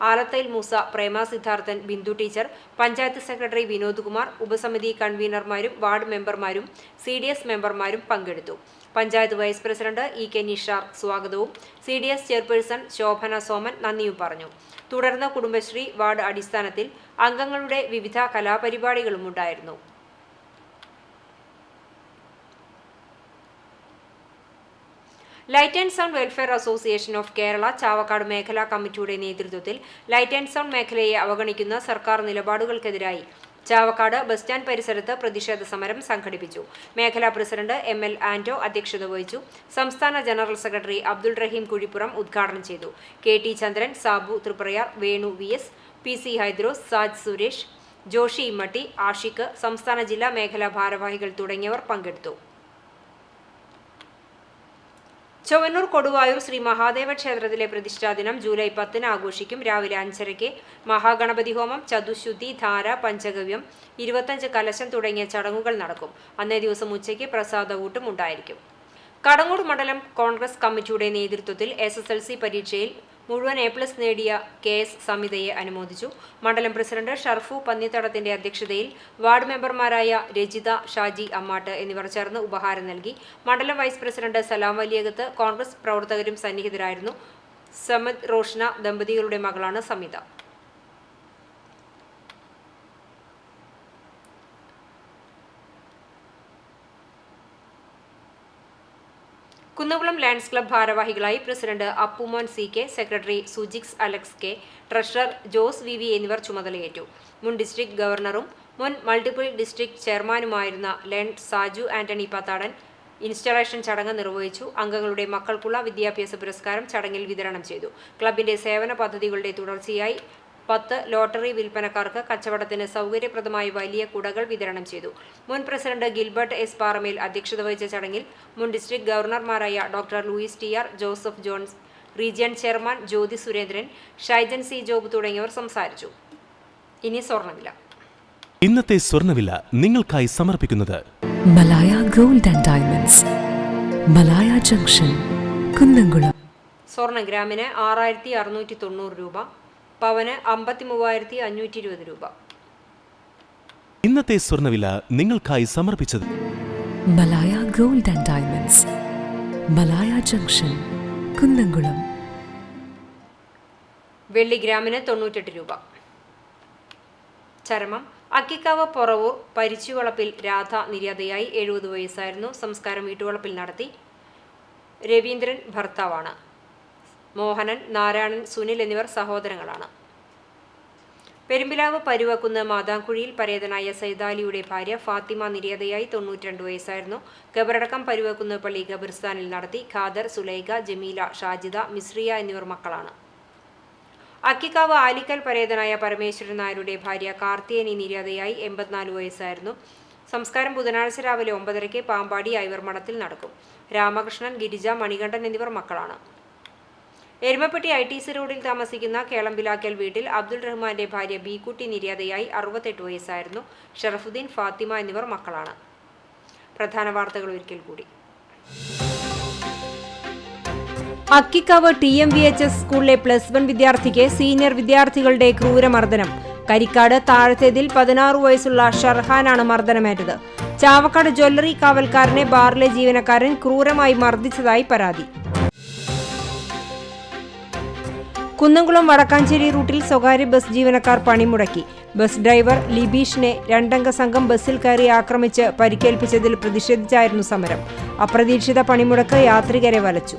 ആലത്തൈൽ മൂസ, പ്രേമ സിദ്ധാർത്ഥൻ, ബിന്ദു ടീച്ചർ, പഞ്ചായത്ത് സെക്രട്ടറി വിനോദ് കുമാർ, ഉപസമിതി കൺവീനർമാരും വാർഡ് മെമ്പർമാരും CDS മെമ്പർമാരും പങ്കെടുത്തു. Panchayat vice president EK Nishar സ്വാഗതവും CDS ചെയർപേഴ്സൺ ശോഭന സോമൻ നന്ദിയും പറഞ്ഞു. തുടർന്ന് കുടുംബശ്രീ വാർഡ് അടിസ്ഥാനത്തിൽ അംഗങ്ങളുടെ വിവിധ കലാപരിപാടികളും ഉണ്ടായിരുന്നു. Light and sound welfare association of Kerala Chavakkad മേഖലാ കമ്മിറ്റിയുടെ നേതൃത്വത്തിൽ ലൈറ്റ് ആൻഡ് സൗണ്ട് മേഖലയെ അവഗണിക്കുന്ന സർക്കാർ നിലപാടുകൾക്കെതിരായി ചാവക്കാട് ബസ് സ്റ്റാൻഡ് പരിസരത്ത് പ്രതിഷേധ സമരം സംഘടിപ്പിച്ചു. മേഖലാ പ്രസിഡന്റ് ML ആന്റോ അധ്യക്ഷത വഹിച്ചു. സംസ്ഥാന ജനറൽ സെക്രട്ടറി അബ്ദുൾ റഹീം കുഴിപ്പുറം ഉദ്ഘാടനം ചെയ്തു. KT ചന്ദ്രൻ, സാബു തൃപ്രയാർ, വേണു VS, PC ഹൈദ്രോസ്, സാജ് സുരേഷ്, ജോഷി ഇമ്മട്ടി, ആഷിഖ്, സംസ്ഥാന ജില്ലാ മേഖലാ ഭാരവാഹികൾ തുടങ്ങിയവർ പങ്കെടുത്തു. ചൊവ്വന്നൂർ കൊടുവായൂർ ശ്രീ മഹാദേവ ക്ഷേത്രത്തിലെ പ്രതിഷ്ഠാദിനം ജൂലൈ 10 ആഘോഷിക്കും. രാവിലെ 5:30 മഹാഗണപതി ഹോമം, ചതുശുദ്ധി, ധാര, പഞ്ചഗവ്യം, 25 കലശം തുടങ്ങിയ ചടങ്ങുകൾ നടക്കും. അന്നേ ദിവസം ഉച്ചയ്ക്ക് പ്രസാദകൂട്ടും ഉണ്ടായിരിക്കും. കടങ്ങോട് മണ്ഡലം കോൺഗ്രസ് കമ്മിറ്റിയുടെ നേതൃത്വത്തിൽ SSLC പരീക്ഷയിൽ മുഴുവൻ A+ നേടിയ KS സമിതയെ അനുമോദിച്ചു. മണ്ഡലം പ്രസിഡന്റ് ഷർഫു പന്നിത്തടത്തിന്റെ അധ്യക്ഷതയിൽ വാർഡ് മെമ്പർമാരായ രജിത, ഷാജി അമ്മാട്ട് എന്നിവർ ചേർന്ന് ഉപഹാരം നൽകി. മണ്ഡലം vice president Salam Valiyakath, Congress പ്രവർത്തകരും സന്നിഹിതരായിരുന്നു. സമദ് റോഷ്ന ദമ്പതികളുടെ മകളാണ് സമിത. കുന്നംകുളം ലയൺസ് ക്ലബ്ബ് ഭാരവാഹികളായി president Appumon CK, secretary Sujix Alex K, treasurer Jose VV എന്നിവർ ചുമതലയേറ്റു. മുൻ ഡിസ്ട്രിക്ട് ഗവർണറും മുൻ മൾട്ടിപ്പിൾ ഡിസ്ട്രിക്ട് ചെയർമാനുമായിരുന്ന lion Saju Antony Pathadan installation ചടങ്ങ് നിർവഹിച്ചു. അംഗങ്ങളുടെ മക്കൾക്കുള്ള വിദ്യാഭ്യാസ പുരസ്കാരം ചടങ്ങിൽ വിതരണം ചെയ്തു. ക്ലബിന്റെ സേവന പദ്ധതികളുടെ തുടർച്ചയായി 10 ലോട്ടറി വിൽപ്പനക്കാർക്ക് കച്ചവടത്തിന് സൗകര്യപ്രദമായി വലിയ കുടകൾ വിതരണം ചെയ്തു. മുൻ പ്രസിഡന്റ് ഗിൽബർട്ട് S പാറമേൽ അധ്യക്ഷത വഹിച്ച ചടങ്ങിൽ മുൻ ഡിസ്ട്രിക്ട് ഗവർണർമാരായ doctor Louis TR, Joseph Johns, region chairman Jyothi Surendran, Shaijan C Job തുടങ്ങിയവർ സംസാരിച്ചു. ഇനി സ്വർണ്ണവില. ഇന്നത്തെ സ്വർണ്ണവില നിങ്ങൾക്കായി സമർപ്പിക്കുന്നത് Malaya gold and diamonds, Malaya junction, Kunnamkulam. സ്വർണ്ണ ഗ്രാമിന് 6690 രൂപ, പവന് 53,520 രൂപ. ഇന്നത്തെ സ്വർണ്ണവില നിങ്ങൾക്കായി സമർപ്പിച്ചത് Malaya gold and diamonds, Malaya junction, Kunnamkulam. വെള്ളി ഗ്രാമിന് 98 രൂപ. ചരമം അക്കിക്കാവ് പൊറവൂർ പരിച്ചുവളപ്പിൽ രാധ നിര്യാതയായി. 70 വയസ്സായിരുന്നു. സംസ്കാരം വീട്ടുവളപ്പിൽ നടത്തി. രവീന്ദ്രൻ ഭർത്താവാണ്. മോഹനൻ, നാരായണൻ, സുനിൽ എന്നിവർ സഹോദരങ്ങളാണ്. പെരുമ്പിലാവ് പരുവക്കുന്ന് മാതാങ്കുഴിയിൽ പരേതനായ സൈദാലിയുടെ ഭാര്യ ഫാത്തിമ നിര്യാതയായി. 92 വയസ്സായിരുന്നു. ഖബറടക്കം പരുവക്കുന്ന് പള്ളി ഖബർസ്ഥാനിൽ നടത്തി. ഖാദർ, സുലൈഖ, ജമീല, ഷാജിദ, മിസ്രിയ എന്നിവർ മക്കളാണ്. അക്കിക്കാവ് ആലിക്കൽ പരേതനായ പരമേശ്വരൻ നായരുടെ ഭാര്യ കാർത്തിയനി നിര്യാതയായി. 84 വയസ്സായിരുന്നു. സംസ്കാരം ബുധനാഴ്ച രാവിലെ 9:30 പാമ്പാടി ഐവർമഠത്തിൽ നടക്കും. രാമകൃഷ്ണൻ, ഗിരിജ, മണികണ്ഠൻ എന്നിവർ മക്കളാണ്. എരുമപ്പെട്ടി ITC റോഡിൽ താമസിക്കുന്ന കേളമ്പിലാക്കൽ വീട്ടിൽ അബ്ദുൾ റഹ്മാന്റെ ഭാര്യ ബീക്കുട്ടി നിര്യാതയായി. 68 വയസ്സായിരുന്നു. ഷറഫുദ്ദീൻ, ഫാത്തിമ എന്നിവർ മക്കളാണ്. പ്രധാന വാർത്തകൾ ഒരിക്കൽ കൂടി. അക്കിക്കാവ് TMVHS സ്കൂളിലെ +1 വിദ്യാർത്ഥിക്ക് സീനിയർ വിദ്യാർത്ഥികളുടെ ക്രൂരമർദ്ദനം. കരിക്കാട് താഴത്തേതിൽ 16 വയസ്സുള്ള ഷർഹാനാണ് മർദ്ദനമേറ്റത്. ചാവക്കാട് ജ്വല്ലറി കാവൽക്കാരനെ ബാറിലെ ജീവനക്കാരൻ ക്രൂരമായി മർദ്ദിച്ചതായി പരാതി. കുന്നംകുളം വടക്കാഞ്ചേരി റൂട്ടിൽ സ്വകാര്യ ബസ് ജീവനക്കാർ പണിമുടക്കി. ബസ് ഡ്രൈവർ ലിബീഷിനെ 2 അംഗ സംഘം ബസ്സിൽ കയറി ആക്രമിച്ച് പരിക്കേൽപ്പിച്ചതിൽ പ്രതിഷേധിച്ചായിരുന്നു സമരം. അപ്രതീക്ഷിത പണിമുടക്ക് യാത്രികരെ വലച്ചു.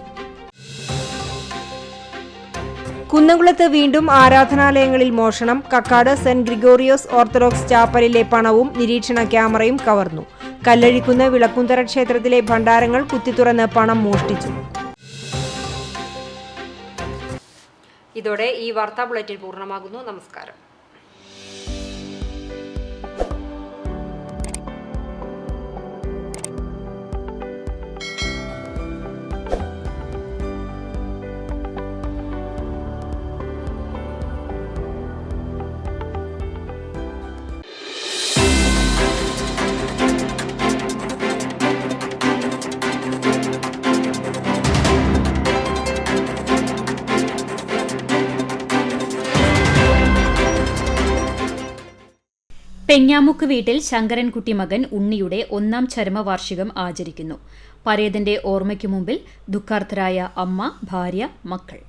കുന്നംകുളത്ത് വീണ്ടും ആരാധനാലയങ്ങളിൽ മോഷണം. കക്കാട് സെന്റ് ഗ്രിഗോറിയോസ് ഓർത്തഡോക്സ് ചാപ്പലിലെ പണവും നിരീക്ഷണ ക്യാമറയും കവർന്നു. കല്ലഴിക്കുന്ന് വിളക്കുന്തറ ക്ഷേത്രത്തിലെ ഭണ്ഡാരങ്ങൾ കുത്തിത്തുറന്ന് പണം മോഷ്ടിച്ചു. ഇതോടെ ഈ വാർത്താ ബുള്ളറ്റിൻ പൂർണ്ണമാകുന്നു. നമസ്കാരം. പെഞ്ഞാമുക്ക് വീട്ടിൽ ശങ്കരൻകുട്ടി മകൻ ഉണ്ണിയുടെ 1ാം ചരമവാർഷികം ആചരിക്കുന്നു. പരേതന്റെ ഓർമ്മയ്ക്കു മുമ്പിൽ ദുഃഖാർത്തരായ അമ്മ, ഭാര്യ, മക്കൾ.